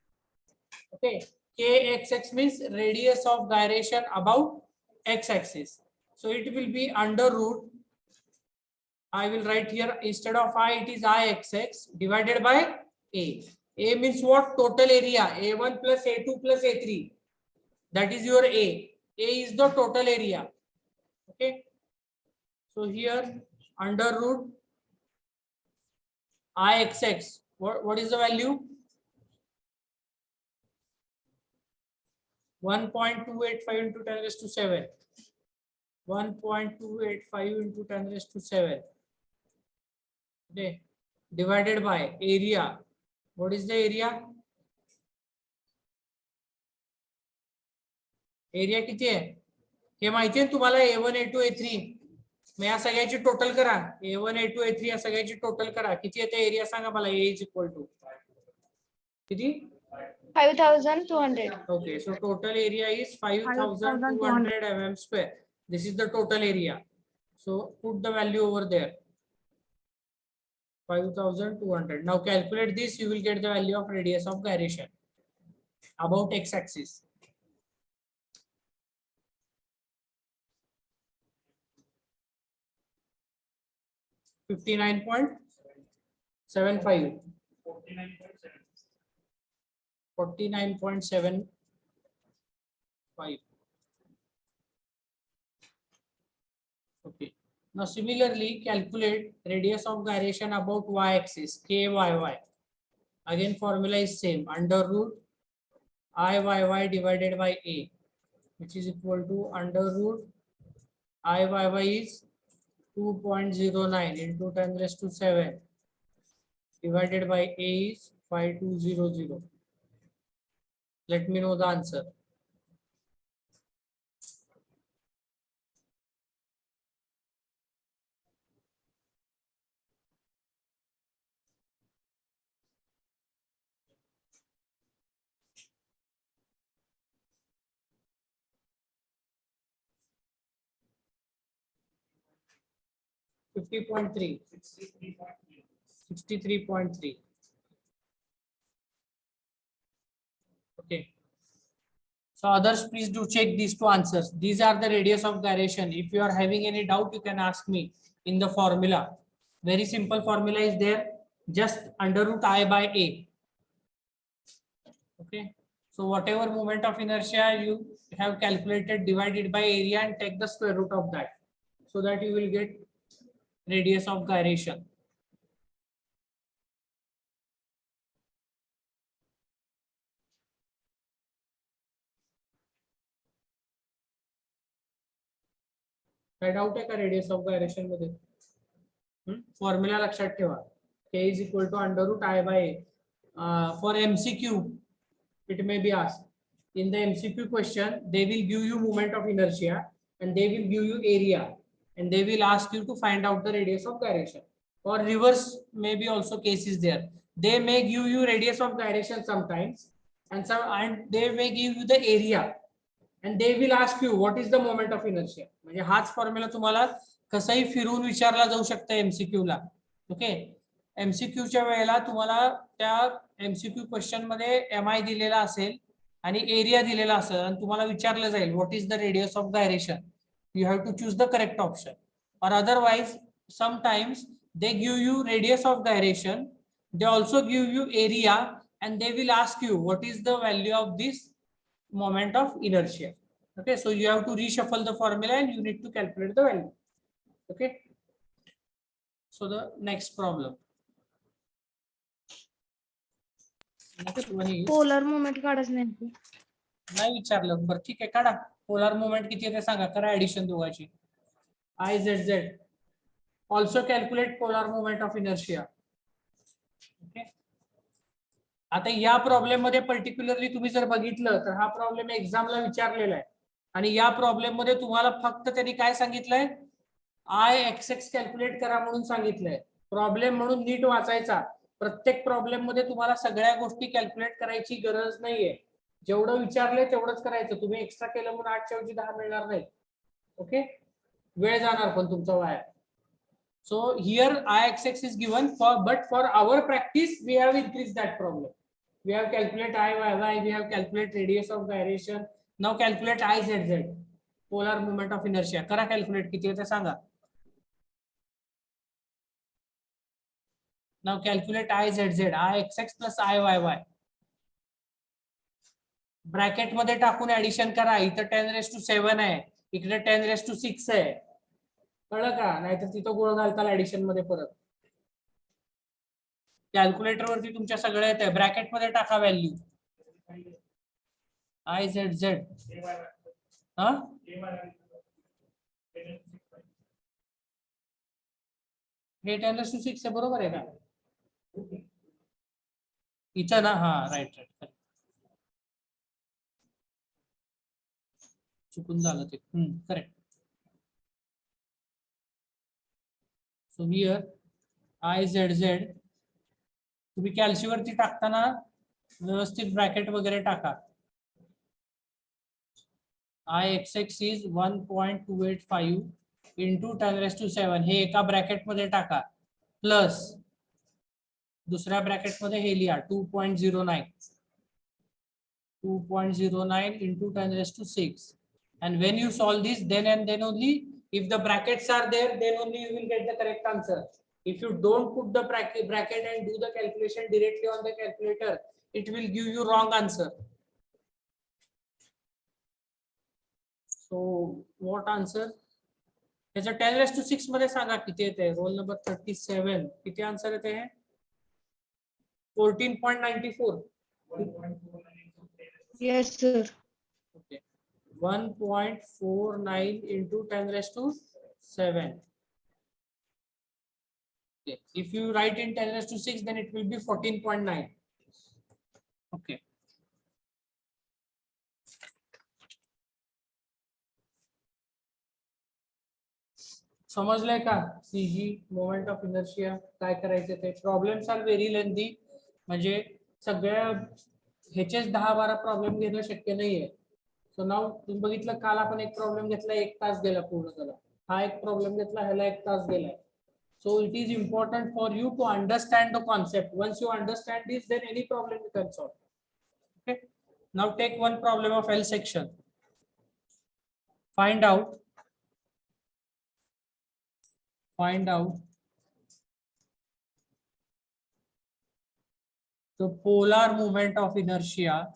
[SPEAKER 1] Okay, kxx means radius of gyration about x axis. So it will be under root, I will write here, instead of I, it is Ixx divided by A. A means what? Total area. A1 plus A2 plus A3. That is your A. A is the total area. Okay. So here under root Ixx. What is the value? 1.285 into 10 raised to 7. 1.285 into 10 raised to 7. Okay. Divided by area. What is the area? Area किती आहे हे माहिती आहे तुम्हाला A1 A2 A3 मग या सगळ्याची total करा A1 A2 A3 या सगळ्याची टोटल करा किती येते एरिया सांगा मला A is equal to किती
[SPEAKER 2] 5,200.
[SPEAKER 1] Okay, so total area is 5,200 mm square. This is the total area. So put the value over there. 5,200. Now calculate this, you will get the value of radius of gyration about x-axis. $59.75. 49.75. Okay. Now similarly calculate radius of gyration about y-axis KYY. Again formula is same, under root IYY divided by A, which is equal to under root IYY is 2.09 into 10 raised to 7 divided by A is 5200. Let me know the answer. $50.3. 63.3. Okay. So others, please do check these two answers. These are the radius of gyration. If you are having any doubt, you can ask me in the formula. Very simple formula is there, just under root I by A. Okay. So whatever moment of inertia you have calculated, divide it by area and take the square root of that, so that you will get radius of gyration. काय doubt आहे का radius of gyration मध्ये? Formula लक्षात ठेवा, k is equal to under root I by A. For MCQ, it may be asked. In the MCQ question, they will give you moment of inertia and they will give you area and they will ask you to find out the radius of gyration. Or reverse maybe also case is there. They may give you radius of gyration sometimes and they may give you the area and they will ask you what is the moment of inertia. म्हणजे हाच formula तुम्हाला कसंही फिरून विचारला जाऊ शकतं MCQ ला. Okay. MCQ च्या वेळेला तुम्हाला त्या एमसीक्यू क्वेश्चन मध्ये एमआय दिलेला असेल आणि एरिया दिलेला असेल आणि तुम्हाला विचारलं जाईल what is the radius of gyration. You have to choose the correct option. और otherwise sometimes they give you radius of gyration, they also give you area and they will ask you what is the value of this moment of inertia. Okay, so you have to reshuffle the formula and you need to calculate the value. Okay, so the next problem. Next one is,
[SPEAKER 2] polar moment काढच नाही.
[SPEAKER 1] नाही विचारलं बरं, ठीक आहे काढा. Polar moment किती आहे ते सांगा, करा ऍडिशन दोघांची. I Z Z. Also calculate polar moment of inertia. Okay. आता या प्रॉब्लेम मध्ये पर्टिक्युलरली तुम्ही जर बघितलं तर हा प्रॉब्लेम एक्झामला विचारलेला आहे आणि या प्रॉब्लेम मध्ये तुम्हाला फक्त त्यांनी काय सांगितलंय, आय एक्स एक्स कॅल्क्युलेट करा म्हणून सांगितलंय. प्रॉब्लेम म्हणून नीट वाचायचा. प्रत्येक प्रॉब्लेम मध्ये तुम्हाला सगळ्या गोष्टी कॅल्क्युलेट करायची गरज नाहीये. जेवढं विचारलंय तेवढंच करायचं. तुम्ही एक्स्ट्रा केलं म्हणून 8 च्या ऐवजी 10 मिळणार नाही. ओके, वेळ जाणार पण तुमचा via. So here Ixx is given but for our practice we have increased that problem. We have calculate Iyy, we have calculate radius of gyration. Now calculate Izz, polar moment of inertia. करा calculate किती होते सांगा. Now calculate Izz, Ixx plus Iyy. Bracket मध्ये टाकून addition करा. इथं 10⁻⁷ आहे, इकडे 10⁻⁶ आहे. कळलं का? नाहीतर तिथं गोळ घालताल ऍडिशन मध्ये परत. कॅल्क्युलेटर वरती तुमच्या सगळ्या येत आहे. ब्रॅकेट मध्ये टाका व्हॅल्यू Izz. हा, हे 10⁻⁶ आहे, बरोबर आहे का? इथं ना, हा राईट राईट, चुकून झालं ते. करेक्ट. So here Izz तुम्ही कॅल्सीवरती टाकताना व्यवस्थित ब्रॅकेट वगैरे टाका. Ixx is 1.285 into 10⁻⁷ हे एका ब्रॅकेट मध्ये टाका, प्लस दुसऱ्या ब्रॅकेट मध्ये हे लिहा 2.09 into 10⁻⁶. And when you solve this, then and then only, if the brackets are there, then only you will get the correct answer. If you don't put the bracket and do the calculation directly on the calculator, it will give you wrong answer. So what answer? त्याचं 10⁻⁶ मध्ये सांगा किती येते. Roll number 37 किती answer येते हे? 14.94.
[SPEAKER 2] Yes sir.
[SPEAKER 1] Okay. 1.49 into 10⁻⁷. Okay. If you write in 10⁻⁶, then it will be 14.9. Okay. समजलंय का? CG moment of inertia काय करायचं ते. प्रॉब्लेम्स आर व्हेरी लेंथी, म्हणजे सगळ्या ह्याचेच 10-12 प्रॉब्लेम घेणं शक्य नाहीये. सो नाव तुम्ही बघितलं, काल आपण एक प्रॉब्लेम घेतला, 1 तास गेला पूर्ण त्याला. हा एक प्रॉब्लेम घेतला, ह्याला 1 तास गेलाय. So it is important for you to understand the concept. Once you understand this, then any problem you can solve. Okay. Now take one problem of L section. Find out the polar moment of inertia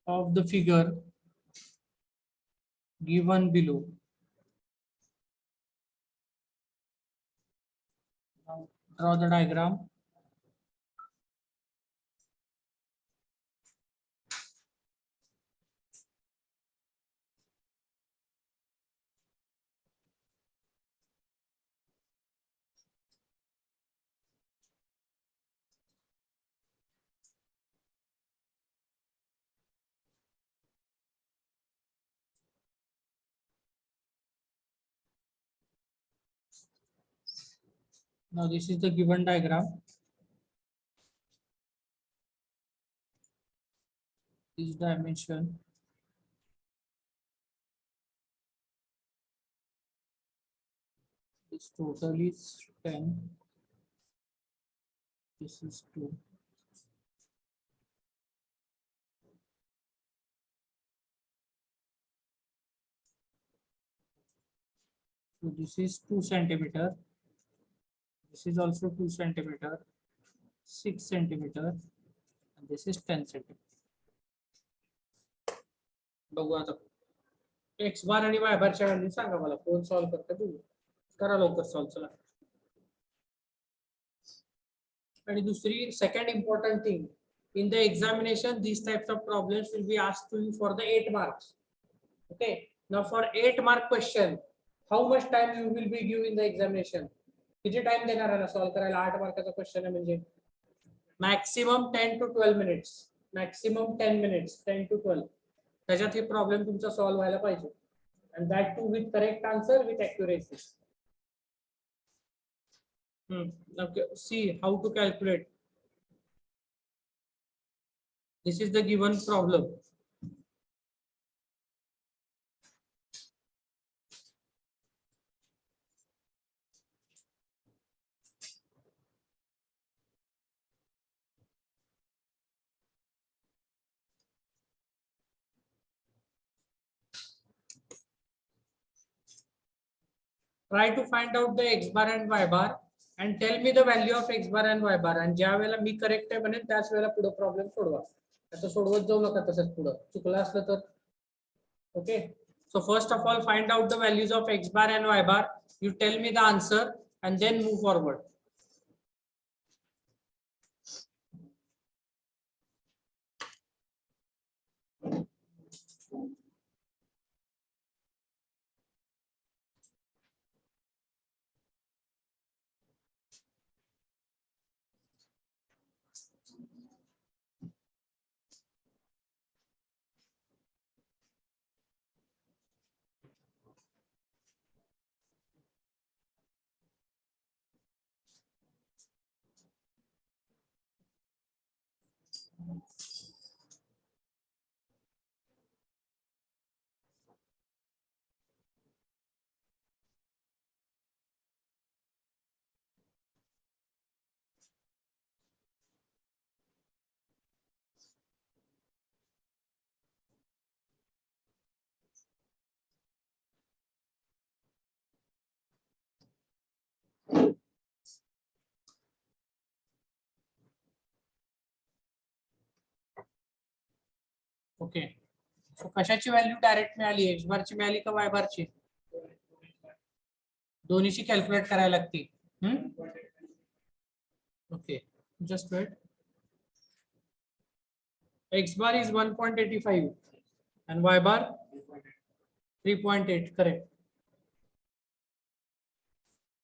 [SPEAKER 1] of the figure given below. Now draw the diagram. Now this is the given diagram. This dimension is total is 10. This is 2. So this is 2 centimeter. This is also 2 centimeter, 6 centimeter, and this is 10 centimeter. बघू आता x बार आणि वाय बारच्या value सांगा मला कोण solve करते बघू करा लवकर सॉल्व चला. आणि दुसरी second important thing in the examination these types of problems will be asked to you for the 8 marks. Okay, now for 8 mark question how much time you will be given in the examination? किती time देणार आहे solve करायला 8 मार्काचा question आहे म्हणजे maximum 10 to 12 minutes, maximum 10 minutes, 10 to 12 त्याच्यात हे problem तुमचा solve व्हायला पाहिजे and that too with correct answer with accuracy. Okay, see how to calculate. This is the given problem. Try to find out the x bar and y bar and tell me the value of x bar and y bar. आणि ज्या वेळेला मी correct आहे म्हणेन त्याच वेळेला पुढे problem सोडवा. आता सोडवत जाऊ नका तसंच पुढे चुकलं असलं तर. Okay, so first of all find out the values of x bar and y bar. You tell me the answer and then move forward. Okay, so कशाची व्हॅल्यू डायरेक्ट मिळाली एक्स बारची मिळाली का वाय बारची? दोन्हीची कॅल्क्युलेट करायला लागते. Okay, just wait. X bar is 1.85 and Y bar 3.8, correct.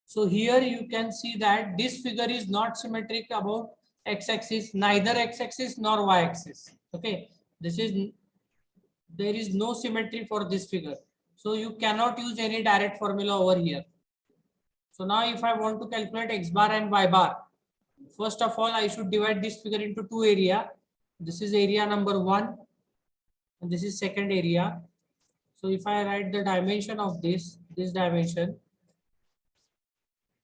[SPEAKER 1] So here you can see that this figure is not symmetric about x-axis, neither x-axis nor y-axis. Okay, there is no symmetry for this figure. So you cannot use any direct formula over here. So now if I want to calculate x bar and y bar, first of all I should divide this figure into two areas. This is area number 1 and this is second area. So if I write the dimension of this dimension,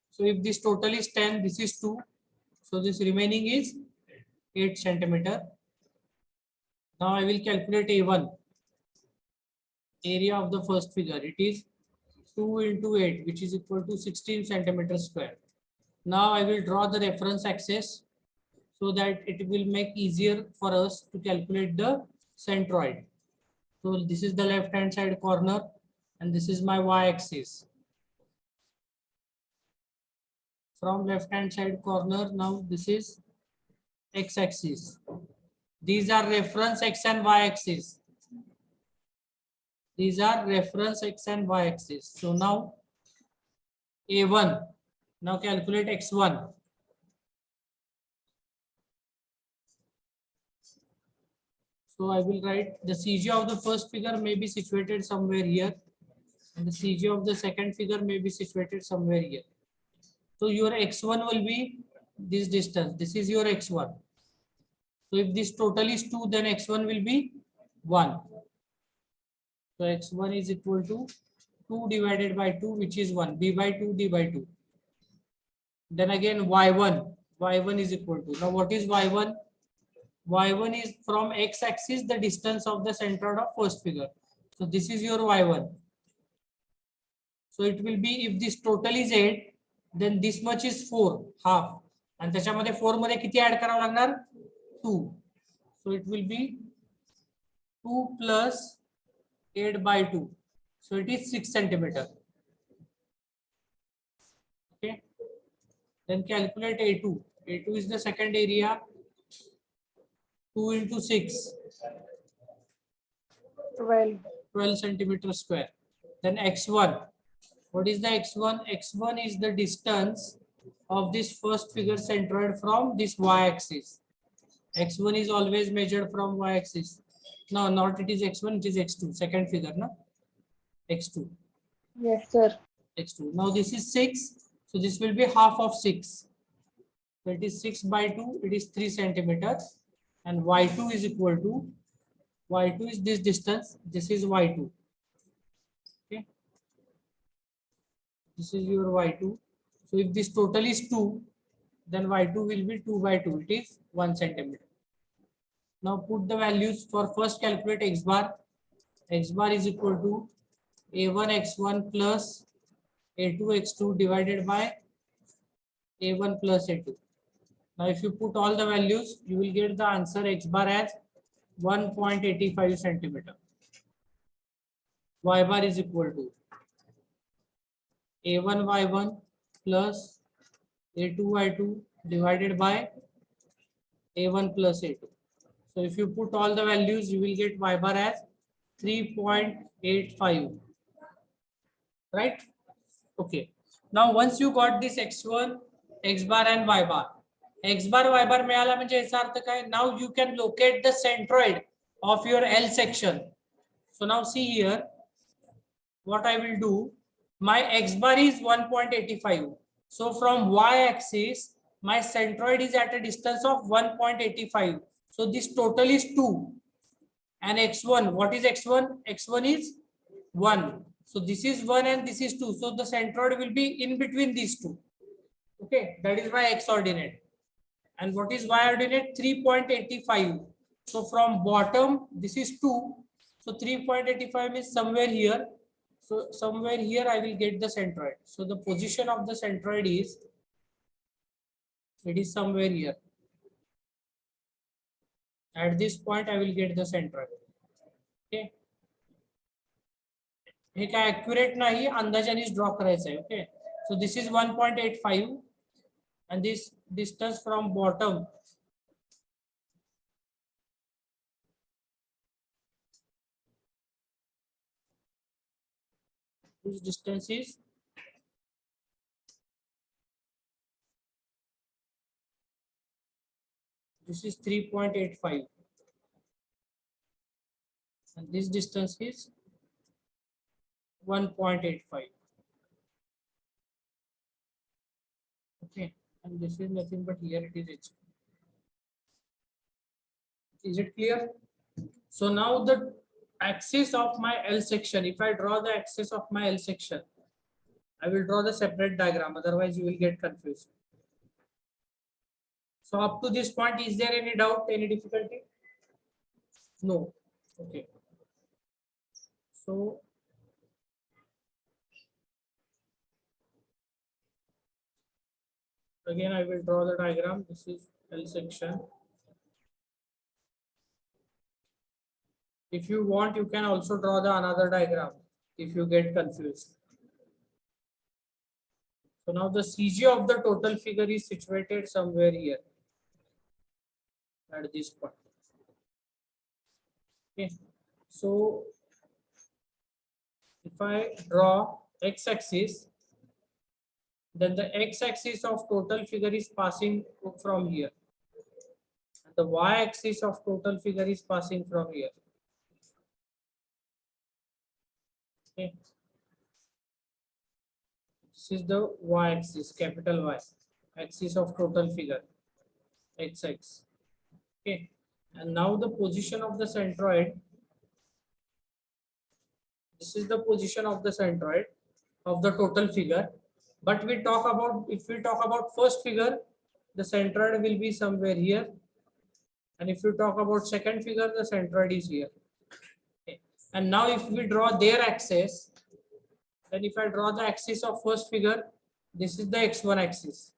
[SPEAKER 1] so if this total is 10, this is 2, so this remaining is 8 centimeter. Now I will calculate A1, area of the first figure. It is 2 into 8, which is equal to 16 centimeters square. Now I will draw the reference axis so that it will make easier for us to calculate the centroid. So this is the left hand side corner and this is my y-axis. From left hand side corner, now this is x-axis. These are reference x and y-axis. These are reference x and y-axis. So now A1. Now calculate x1. So I will write the CG of the first figure may be situated somewhere here, and the CG of the second figure may be situated somewhere here. So your x1 will be this distance. This is your x1. So if this total is 2, then x1 will be 1. So x1 is equal to 2 divided by 2, which is 1. b by 2, d by 2. Then again y1. y1 is equal to, now what is y1? y1 is from x-axis the distance of the centroid of first figure. So this is your y1. So it will be, if this total is 8, then this much is 4, half. And त्याच्यामध्ये 4 मध्ये किती add करावं लागणार? 2. So it will be 2 plus 8 by 2. So it is 6 centimeter. Okay. Then calculate A2. A2 is the second area. 2 into 6. 12 centimeters square. Then x1. What is the x1? x1 is the distance of this first figure centroid from this y-axis. x1 is always measured from y-axis. No, not it is x1, it is x2. Second figure, no? x2.
[SPEAKER 2] Yes, sir.
[SPEAKER 1] x2. Now this is 6. So this will be half of 6. So it is 6 by 2. It is 3 centimeters. And y2 is equal to, y2 is this distance. This is y2. Okay. This is your y2. So if this total is 2, then y2 will be 2 by 2. It is 1 centimeter. Now put the values. For first calculate x bar. X bar is equal to a1 x1 plus a2 x2 divided by a1 plus a2. Now if you put all the values, you will get the answer x bar as 1.85 centimeter. Y bar is equal to a1 y1 plus a2 y2 divided by a1 plus a2. So if you put all the values, you will get y bar as 3.85. Right? Okay. Now once you got this x1, x bar and y bar. X bar, y bar मिळाला म्हणजे याचा अर्थ काय? Now you can locate the centroid of your L section. So now see here, what I will do, my x bar is 1.85. So from y-axis, my centroid is at a distance of 1.85. So this total is 2. And x1, what is x1? x1 is 1. So this is 1 and this is 2. So the centroid will be in between these two. Okay, that is my x ordinate. And what is y ordinate? 3.85. So from bottom, this is 2. So 3.85 is somewhere here. So somewhere here I will get the centroid. So the position of the centroid is, it is somewhere here. At this point I will get the centroid. Okay. हे काय accurate नाही, अंदाजानेच draw करायचं आहे. Okay. So this is 1.85 and this distance from bottom this distance is this is 3.85 and this distance is 1.85. Okay, and this is nothing but here it is h. Is it clear? So now the axis of my L section, if I draw the axis of my L section, I will draw the separate diagram, otherwise you will get confused. So up to this point, is there any doubt, any difficulty? No. Okay. So again, I will draw the diagram. This is L section. If you want, you can also draw the another diagram if you get confused. So now the CG of the total figure is situated somewhere here at this point. Okay. So if I draw x-axis, then the x-axis of total figure is passing from here. And the y-axis of total figure is passing from here. Okay. This is the y-axis, capital Y, axis of total figure, x-axis. Okay. And now the position of the centroid. This is the position of the centroid of the total figure. But we talk about, if we talk about first figure, the centroid will be somewhere here. And if you talk about second figure, the centroid is here. Okay. And now if we draw their axis, then if I draw the axis of first figure, this is the x1 axis.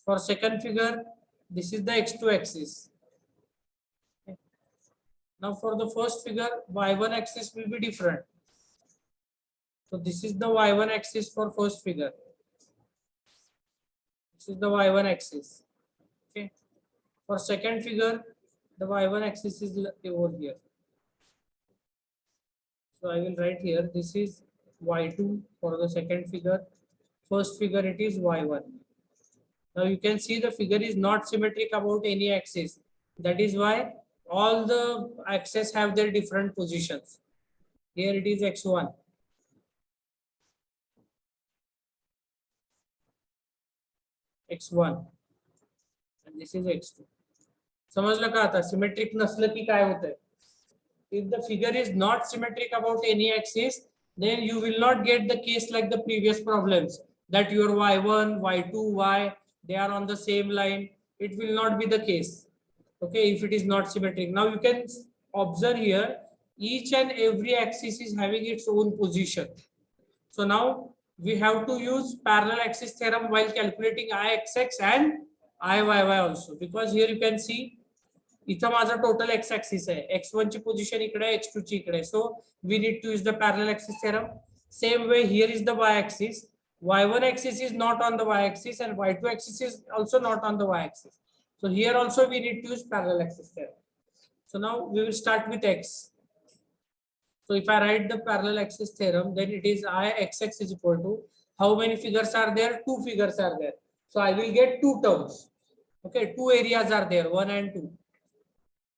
[SPEAKER 1] For second figure, this is the x2 axis. Okay. Now for the first figure, y1 axis will be different. So this is the y1 axis for first figure. This is the y1 axis. Okay. For second figure, the y1 axis is over here. So I will write here, this is y2 for the second figure. First figure, it is y1. Now you can see the figure is not symmetric about any axis. That is why all the axes have their different positions. Here it is x1. x1 and this is x2. समजलं का आता? Symmetric नसलं की काय होतंय? If the figure is not symmetric about any axis, then you will not get the case like the previous problems that your y1, y2, y, they are on the same line. It will not be the case. Okay, if it is not symmetric. Now you can observe here, each and every axis is having its own position. So now we have to use parallel axis theorem while calculating ixx and iyy also, because here you can see इथं माझा total x axis आहे, x1 ची position इकडे आहे, x2 ची इकडे आहे. So we need to use the parallel axis theorem. Same way here is the y axis. y1 axis is not on the y axis and y2 axis is also not on the y axis. So here also we need to use parallel axis theorem. So now we will start with x. So if I write the parallel axis theorem, then it is ixx is equal to, how many figures are there? Two figures are there. So I will get two terms. Okay, two areas are there, 1 and 2.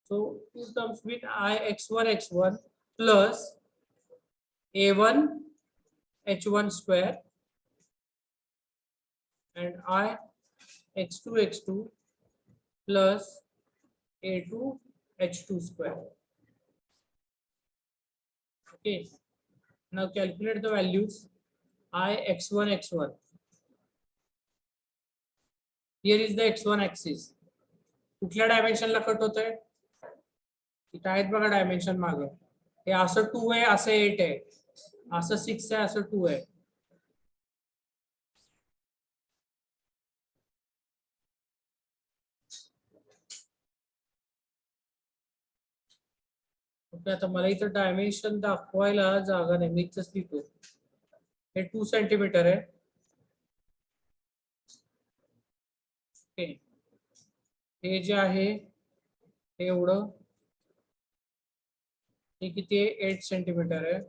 [SPEAKER 1] So two terms with ix1 plus a1 h1 square and ix2 plus a2 h2 square. Okay. Now calculate the values. ix1. Here is the x1 axis. कुठल्या डायमेन्शनला cut होत आहे? इथं आहेत बघा dimension मागे. हे असं 2 आहे, असं 8 आहे, असं 6 आहे, असं 2 आहे. ओके, आता मला इथं डायमेन्शन दाखवायला जागा नाही, मी इथंच लिहितो. हे 2 सेंटीमीटर आहे. ओके, हे जे आहे हे एवढं, हे किती आहे? 8 सेंटीमीटर आहे.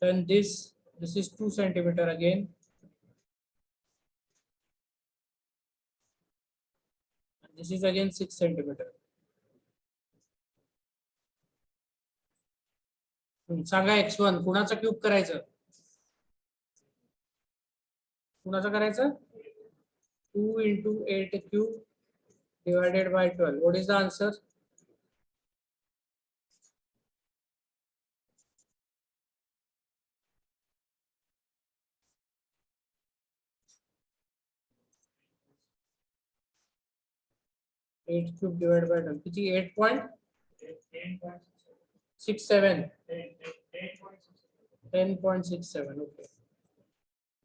[SPEAKER 1] Then this is 2 centimeter again. And this is again 6 centimeter. Sanga x1 कुणाचा क्यूब करायचं? कुणाचा करायचं? 2 into 8 cube divided by 12. What is the answer? 8 cube divided by 12 किती 8.67 10.67 ओके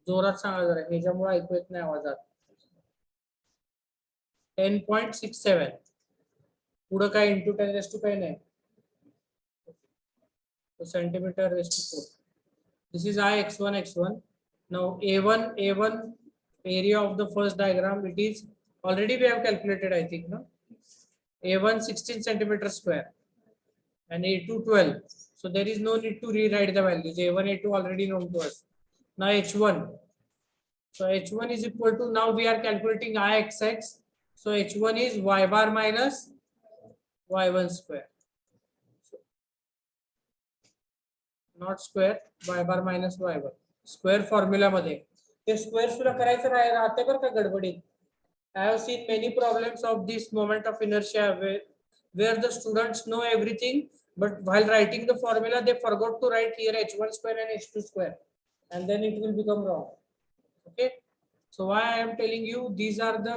[SPEAKER 1] जोरात सांगा जरा ह्याच्यामुळे ऐकू येत नाही आवाजात 10.67 पुढे काय इंटू 10 रेस टू काही नाही centimeter raised to 4. This is I x1. Now A1 area of the first diagram. It is already we have calculated. I think no. A1 16 centimeter square and A2 12. So there is no need to rewrite the values. A1 A2 already known to us. Now H1. So H1 is equal to now we are calculating Ixx. So H1 is y bar minus y1 square. Not square y bar minus y bar square formula मध्ये ते square सुद्धा करायचं राहते बरं का गडबडीत I have seen many problems of this moment of inertia where the students know everything but while writing the formula they forgot to write here h1 square and h2 square and then it will become wrong. Okay, so why I am telling you these are the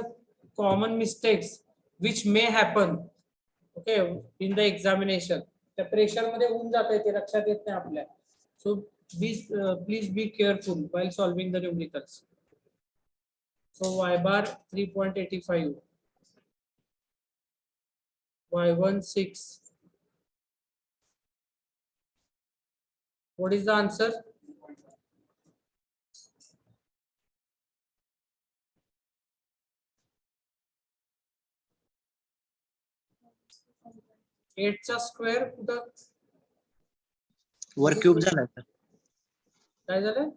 [SPEAKER 1] common mistakes which may happen okay in the examination. त्या pressure मध्ये होऊन जाते ते लक्षात येत नाही आपल्या so please be careful while solving the numericals. So y bar 3.85 y1 6. What is the answer? Eight चा स्क्वेअर कुठं
[SPEAKER 4] वर क्यूब झाला सर
[SPEAKER 1] काय झालं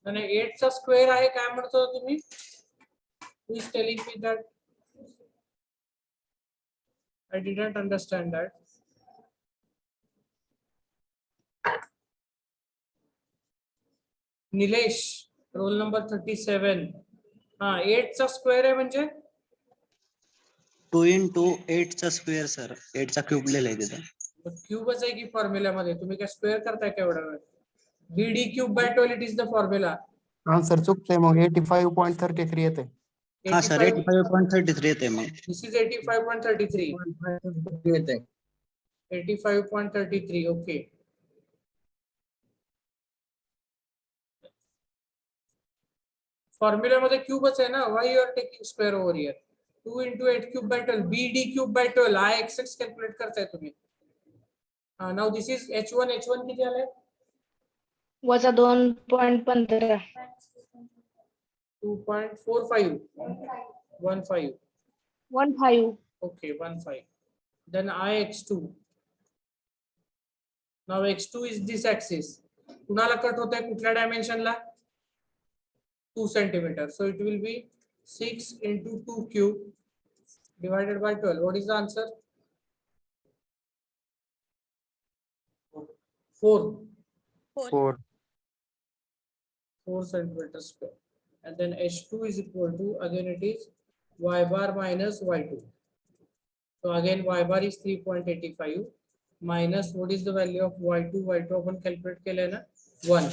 [SPEAKER 1] नाही 8 चा स्क्वेअर आहे काय म्हणतो तुम्ही who is telling me that I didn't understand that. Nilesh roll number 37 हा 8 चा स्क्वेअर आहे म्हणजे
[SPEAKER 4] 2 into 8 चा स्क्वेअर सर 8 चा क्यूब लिहिलाय तिथं
[SPEAKER 1] क्यूबच आहे की फॉर्म्युला मध्ये तुम्ही काय स्क्वेअर करताय का एवढा वेळ BD cube by 12 it is the formula.
[SPEAKER 3] Answer चुकतंय मग 85.33 येते.
[SPEAKER 4] हा सर 85.33 येते मग
[SPEAKER 1] This is 85.33
[SPEAKER 4] येते
[SPEAKER 1] 85.33 okay. फॉर्म्युला मध्ये क्यूबच आहे ना why you are taking square over here 2 into 8 cube by 12 BD cube by 12 Ixx calculate करताय तुम्ही now this is h1 किती आले
[SPEAKER 2] वजा 2.15
[SPEAKER 1] 2.45 15
[SPEAKER 2] 15
[SPEAKER 1] okay 15 then Ix2 now x2 is this axis कुणाला कट होत आहे कुठल्या डायमेन्शनला 2 centimeter so it will be 6 into 2 cube divided by 12 what is the answer 4 centimeter square and then h2 is equal to again it is y bar minus y2 so again y bar is 3.85 minus what is the value of y2 आपण calculate केले ना 1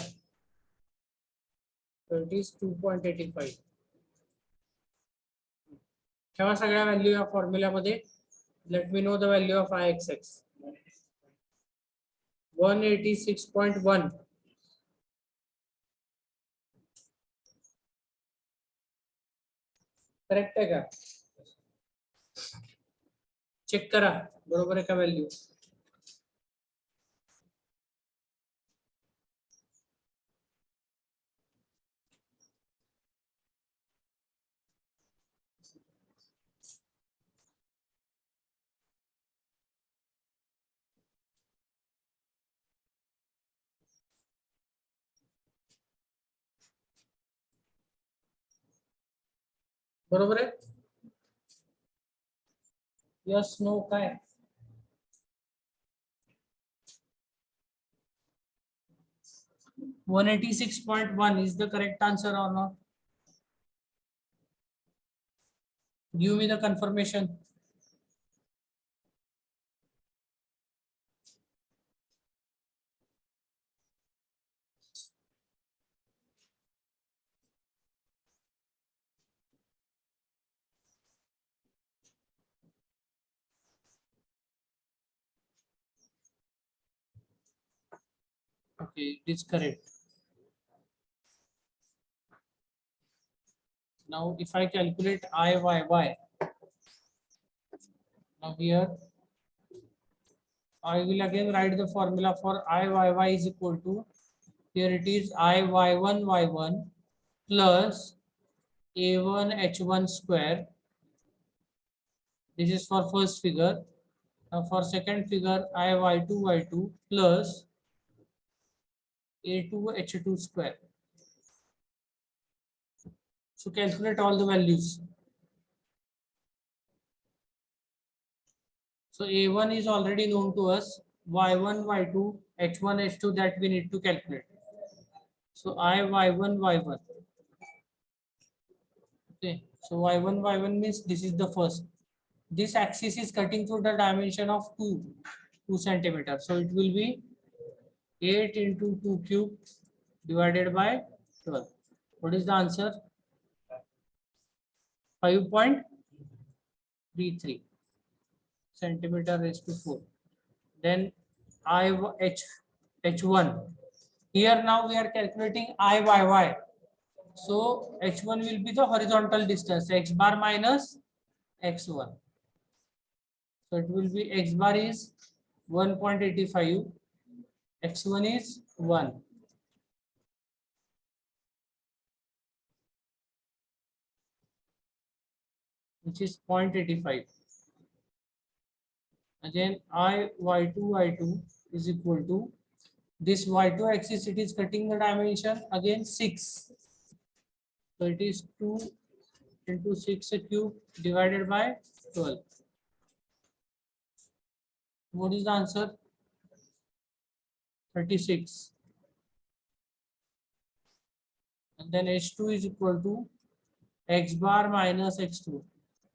[SPEAKER 1] so it is 2.85 ठेवा सगळ्या value या formula मध्ये let me know the value of Ixx 186.1 correct आहे का check करा बरोबर आहे का व्हॅल्यू बरोबर आहे यस नो काय 186.1 is the correct answer or not give me the confirmation Okay, it is correct. Now, if I calculate IYY, now here I will again write the formula for IYY is equal to, here it is IY1Y1 plus A1H1 square. This is for first figure. Now for second figure, IY2Y2 plus A2H2 square. So calculate all the values. So A1 is already known to us, Y1, Y2, H1, H2 that we need to calculate. So Y1, Y1. Okay, so Y1, Y1 means this is the first. This axis is cutting through the dimension of 2 centimeters. So it will be 8 into 2 cube divided by 12. What is the answer? 5.33 centimeter raised to 4. Then H1. Here now we are calculating IYY. So H1 will be the horizontal distance, X bar minus X1. So it will be X bar is 1.85, X1 is 1. Which is 0.85. Again, Y2 is equal to this Y2 axis, it is cutting the dimension again 6. So it is 2 into 6 cube divided by 12. What is the answer? 36. And then H2 is equal to X bar minus X2.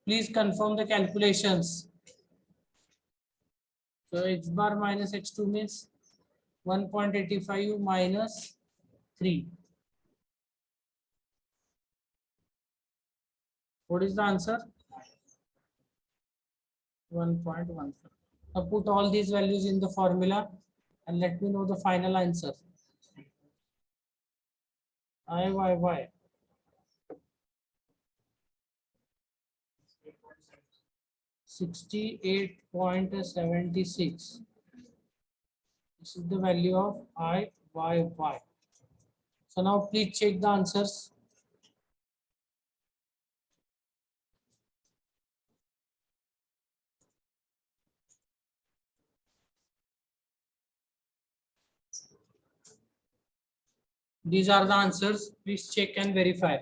[SPEAKER 1] Please confirm the calculations. So X bar minus X2 means 1.85 minus 3. What is the answer? 1.14. Now put all these values in the formula and let me know the final answer. IYY. $68.76. This is the value of IYY. So now please check the answers. These are the answers. Please check and verify.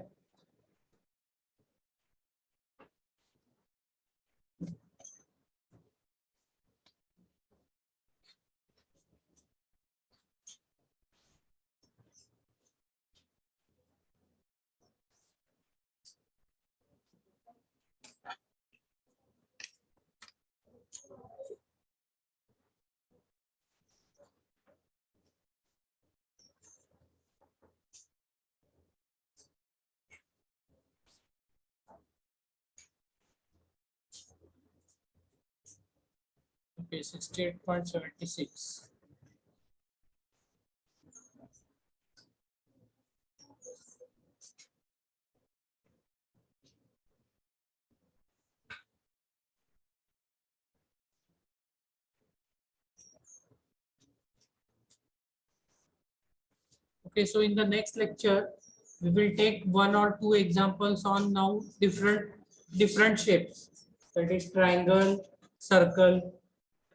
[SPEAKER 1] Okay, 68.76. Okay, so in the next lecture, we will take 1 or 2 examples on now different shapes. That is triangle, circle.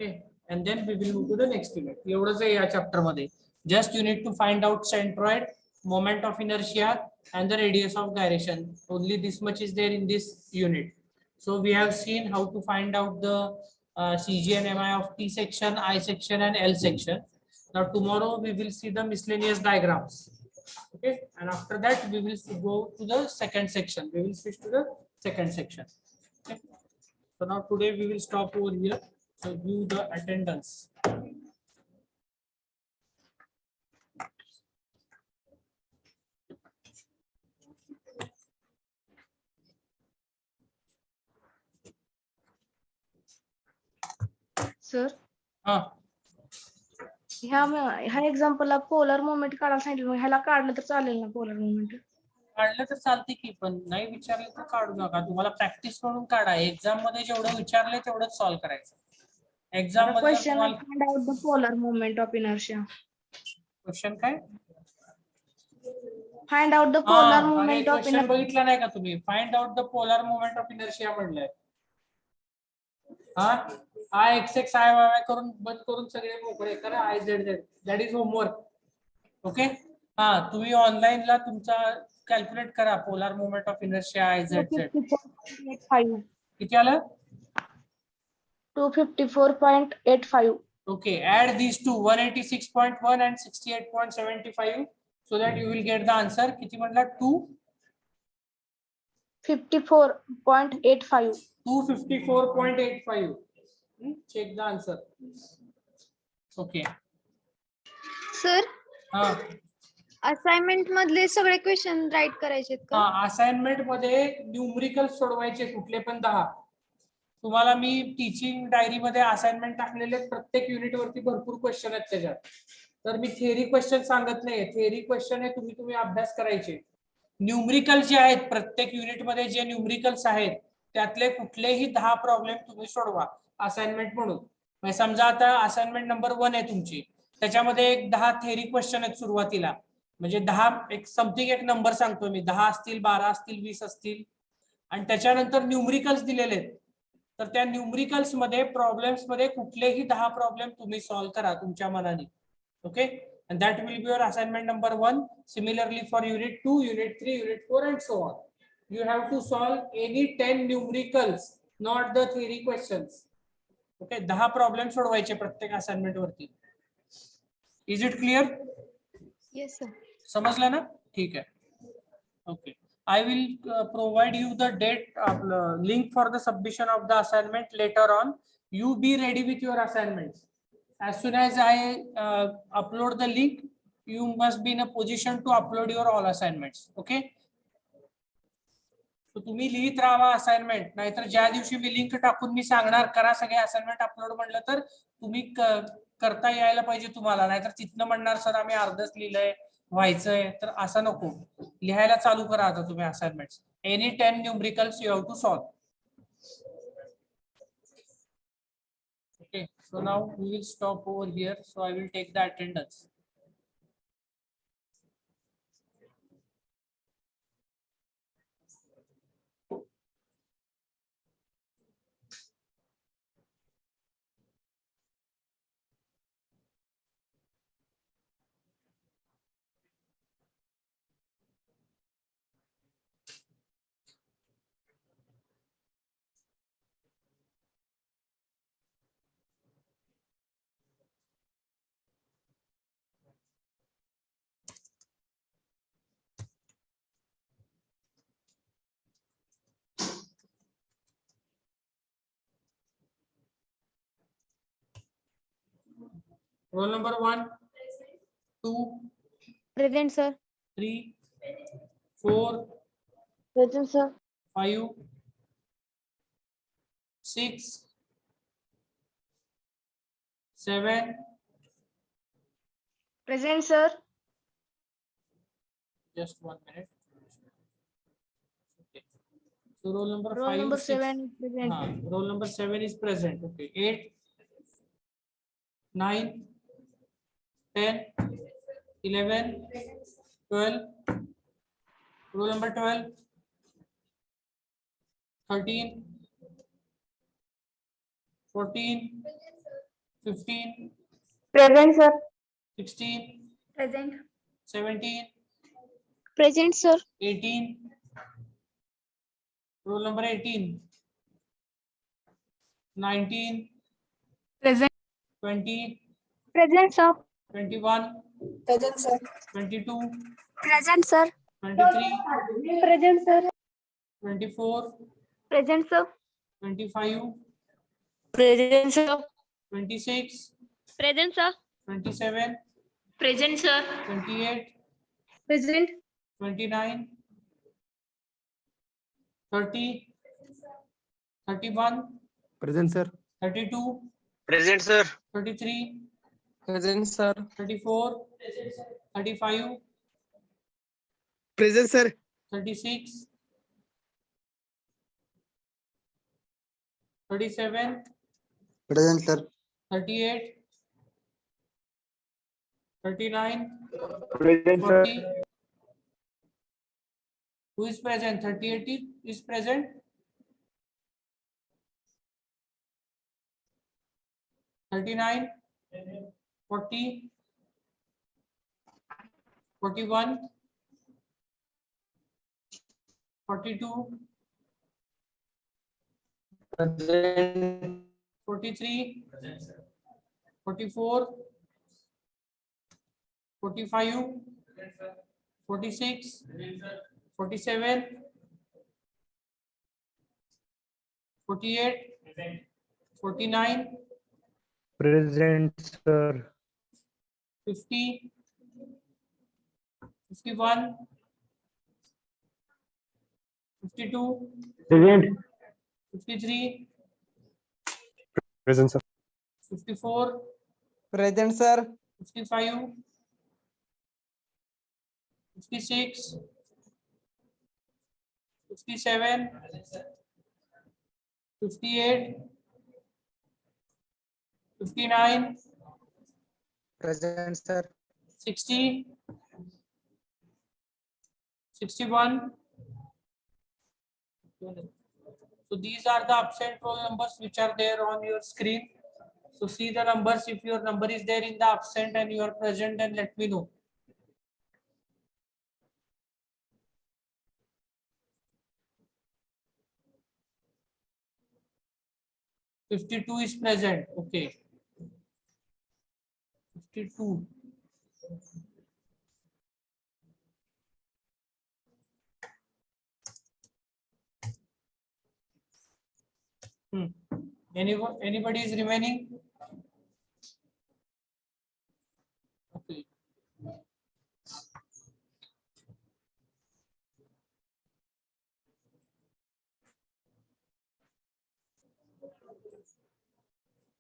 [SPEAKER 1] Okay, and then we will move to the next unit. एवढंच आहे या chapter मध्ये. Just you need to find out centroid, moment of inertia, and the radius of gyration. Only this much is there in this unit. So we have seen how to find out the CG and MI of T section, I section, and L section. Now tomorrow we will see the miscellaneous diagrams. Okay, and after that we will go to the second section. We will switch to the second section. Okay. So now today we will stop over here. So view the attendance.
[SPEAKER 2] Sir,
[SPEAKER 1] Ah,
[SPEAKER 2] ह्या एक्झाम्पलला polar movement काढायला सांगितलं, मग ह्याला काढलं तर चालेल ना polar movement?
[SPEAKER 1] काढलं तर चालते की, पण नाही विचारलं तर काढू नका. तुम्हाला प्रॅक्टिस करून काढा. एक्झाम मध्ये जेवढं विचारलंय तेवढंच सॉल्व्ह करायचं. एक्झाम मध्ये जर
[SPEAKER 2] क्वेश्चन
[SPEAKER 1] तुम्हाला
[SPEAKER 2] find out the polar movement of inertia.
[SPEAKER 1] Question काय
[SPEAKER 2] फाइंड आउट द
[SPEAKER 1] हा
[SPEAKER 2] पोलर
[SPEAKER 1] अरे
[SPEAKER 2] मुवमेंट ऑफ
[SPEAKER 1] क्वेश्चन बघितला नाही का तुम्ही? Find out the polar movement of inertia म्हणलंय. हा आय एक्स एक्स आय वाय वाय करून बंद करून सगळे मोकळे करा. I Z Z that is homework. Okay. हा तुम्ही ऑनलाईनला तुमचा कॅल्क्युलेट करा polar movement of inertia I Z Z.
[SPEAKER 2] 254.85.
[SPEAKER 1] किती आलं?
[SPEAKER 2] 254.85.
[SPEAKER 1] Okay, add these two 186.1 and 68.75 so that you will get the answer. किती म्हटला?
[SPEAKER 2] 54.85.
[SPEAKER 1] 254.85. Check the answer. Okay.
[SPEAKER 5] Sir
[SPEAKER 1] हा
[SPEAKER 5] assignment मधले सगळे क्वेश्चन राईट करायचे का?
[SPEAKER 1] हा असाइनमेंट मध्ये न्यूमरिकल सोडवायचे कुठले पण 10. तुम्हाला मी टीचिंग डायरी मध्ये असाइनमेंट टाकलेले प्रत्येक युनिट वरती भरपूर क्वेश्चन आहेत त्याच्यात. तर मी थिअरी क्वेश्चन सांगत नाही. थिअरी क्वेश्चन हे तुम्ही अभ्यास करायचे. न्यूमरिकल जे आहेत प्रत्येक युनिट मध्ये जे न्यूमरिकल्स आहेत त्यातले कुठलेही 10 प्रॉब्लेम तुम्ही सोडवा असाइनमेंट म्हणून. म्हणजे समजा आता असाइनमेंट नंबर 1 आहे तुमची, त्याच्यामध्ये एक 10 थिअरी क्वेश्चन आहेत सुरुवातीला. म्हणजे 10 एक समथिंग एक नंबर सांगतो मी, 10 असतील, 12 असतील, 20 असतील, आणि त्याच्यानंतर न्यूमरिकल्स दिलेले आहेत. तर त्या न्यूमरिकल्स मध्ये प्रॉब्लेम्स मध्ये कुठलेही 10 प्रॉब्लेम तुम्ही सॉल्व्ह करा तुमच्या मनाने. Okay. and that will be your assignment number 1. Similarly for unit 2, unit 3, unit 4 and so on. You have to solve any 10 numericals, not the theory questions. Okay, 10 problem सोडवायचे प्रत्येक assignment वरती. Is it clear?
[SPEAKER 5] Yes sir.
[SPEAKER 1] समजलं ना? ठीक आहे. Okay. I will provide you the date link for the submission of the assignment later on. You be ready with your assignments. As soon as I upload the link, you must be in a position to upload your all assignments. Okay. So तुम्ही लिहित राहा assignment. नाहीतर ज्या दिवशी मी link टाकून मी सांगणार करा सगळे असाइनमेंट अपलोड म्हटलं तर तुम्ही करता यायला पाहिजे तुम्हाला. नाहीतर तिथनं म्हणणार सर आम्ही अर्धच लिहिलंय, व्हायचंय. तर असं नको. लिहायला चालू करा आता तुम्ही assignments. Any 10 numericals you have to solve. Okay, so now we will stop over here. So I will take the attendance. Roll number 1, 2,
[SPEAKER 5] present sir.
[SPEAKER 1] 3, 4,
[SPEAKER 2] Present sir.
[SPEAKER 1] 5, 6, 7.
[SPEAKER 2] Present sir.
[SPEAKER 1] Just 1 minute. Okay. So roll number
[SPEAKER 2] Roll
[SPEAKER 1] 5,
[SPEAKER 2] number
[SPEAKER 1] 6.
[SPEAKER 2] 7 is present.
[SPEAKER 1] Roll number 7 is present. Okay. 8, 9, 10, 11, 12. Roll number 12, 13, 14, 15,
[SPEAKER 2] Present sir.
[SPEAKER 1] 16,
[SPEAKER 5] present.
[SPEAKER 1] 17,
[SPEAKER 5] present sir.
[SPEAKER 1] 18. Roll number 18, 19,
[SPEAKER 2] Present.
[SPEAKER 1] 20,
[SPEAKER 5] present sir.
[SPEAKER 1] 21,
[SPEAKER 2] Present sir.
[SPEAKER 1] 22,
[SPEAKER 5] present sir.
[SPEAKER 1] 23,
[SPEAKER 5] present sir.
[SPEAKER 1] 24,
[SPEAKER 5] present sir.
[SPEAKER 1] 25,
[SPEAKER 5] present sir.
[SPEAKER 1] 26,
[SPEAKER 5] present sir.
[SPEAKER 1] 27,
[SPEAKER 5] present sir.
[SPEAKER 1] 28,
[SPEAKER 2] Present.
[SPEAKER 1] 29, 30, 31,
[SPEAKER 3] Present sir.
[SPEAKER 1] 32,
[SPEAKER 6] Present, sir.
[SPEAKER 1] 33,
[SPEAKER 6] Present, sir.
[SPEAKER 1] 34, 35,
[SPEAKER 6] Present, sir.
[SPEAKER 1] 36, 37,
[SPEAKER 4] Present, sir.
[SPEAKER 1] 38, 39,
[SPEAKER 6] Present,
[SPEAKER 1] 40. Who is present? 38 is present. 39, 40, 41, 42,
[SPEAKER 6] Present.
[SPEAKER 1] 43, 44, 45, 46, 47, 48, 49,
[SPEAKER 6] Present, sir.
[SPEAKER 1] 50, 51, 52,
[SPEAKER 6] Present.
[SPEAKER 1] 53,
[SPEAKER 6] Present, sir.
[SPEAKER 1] 54,
[SPEAKER 6] Present, sir.
[SPEAKER 1] 55, 56, 57, 58, 59,
[SPEAKER 6] Present, sir.
[SPEAKER 1] 60, 61. So these are the absent roll numbers which are there on your screen. So see the numbers. If your number is there in the absent and you are present, then let me know. "52 is present. Okay. 52. Anybody is remaining?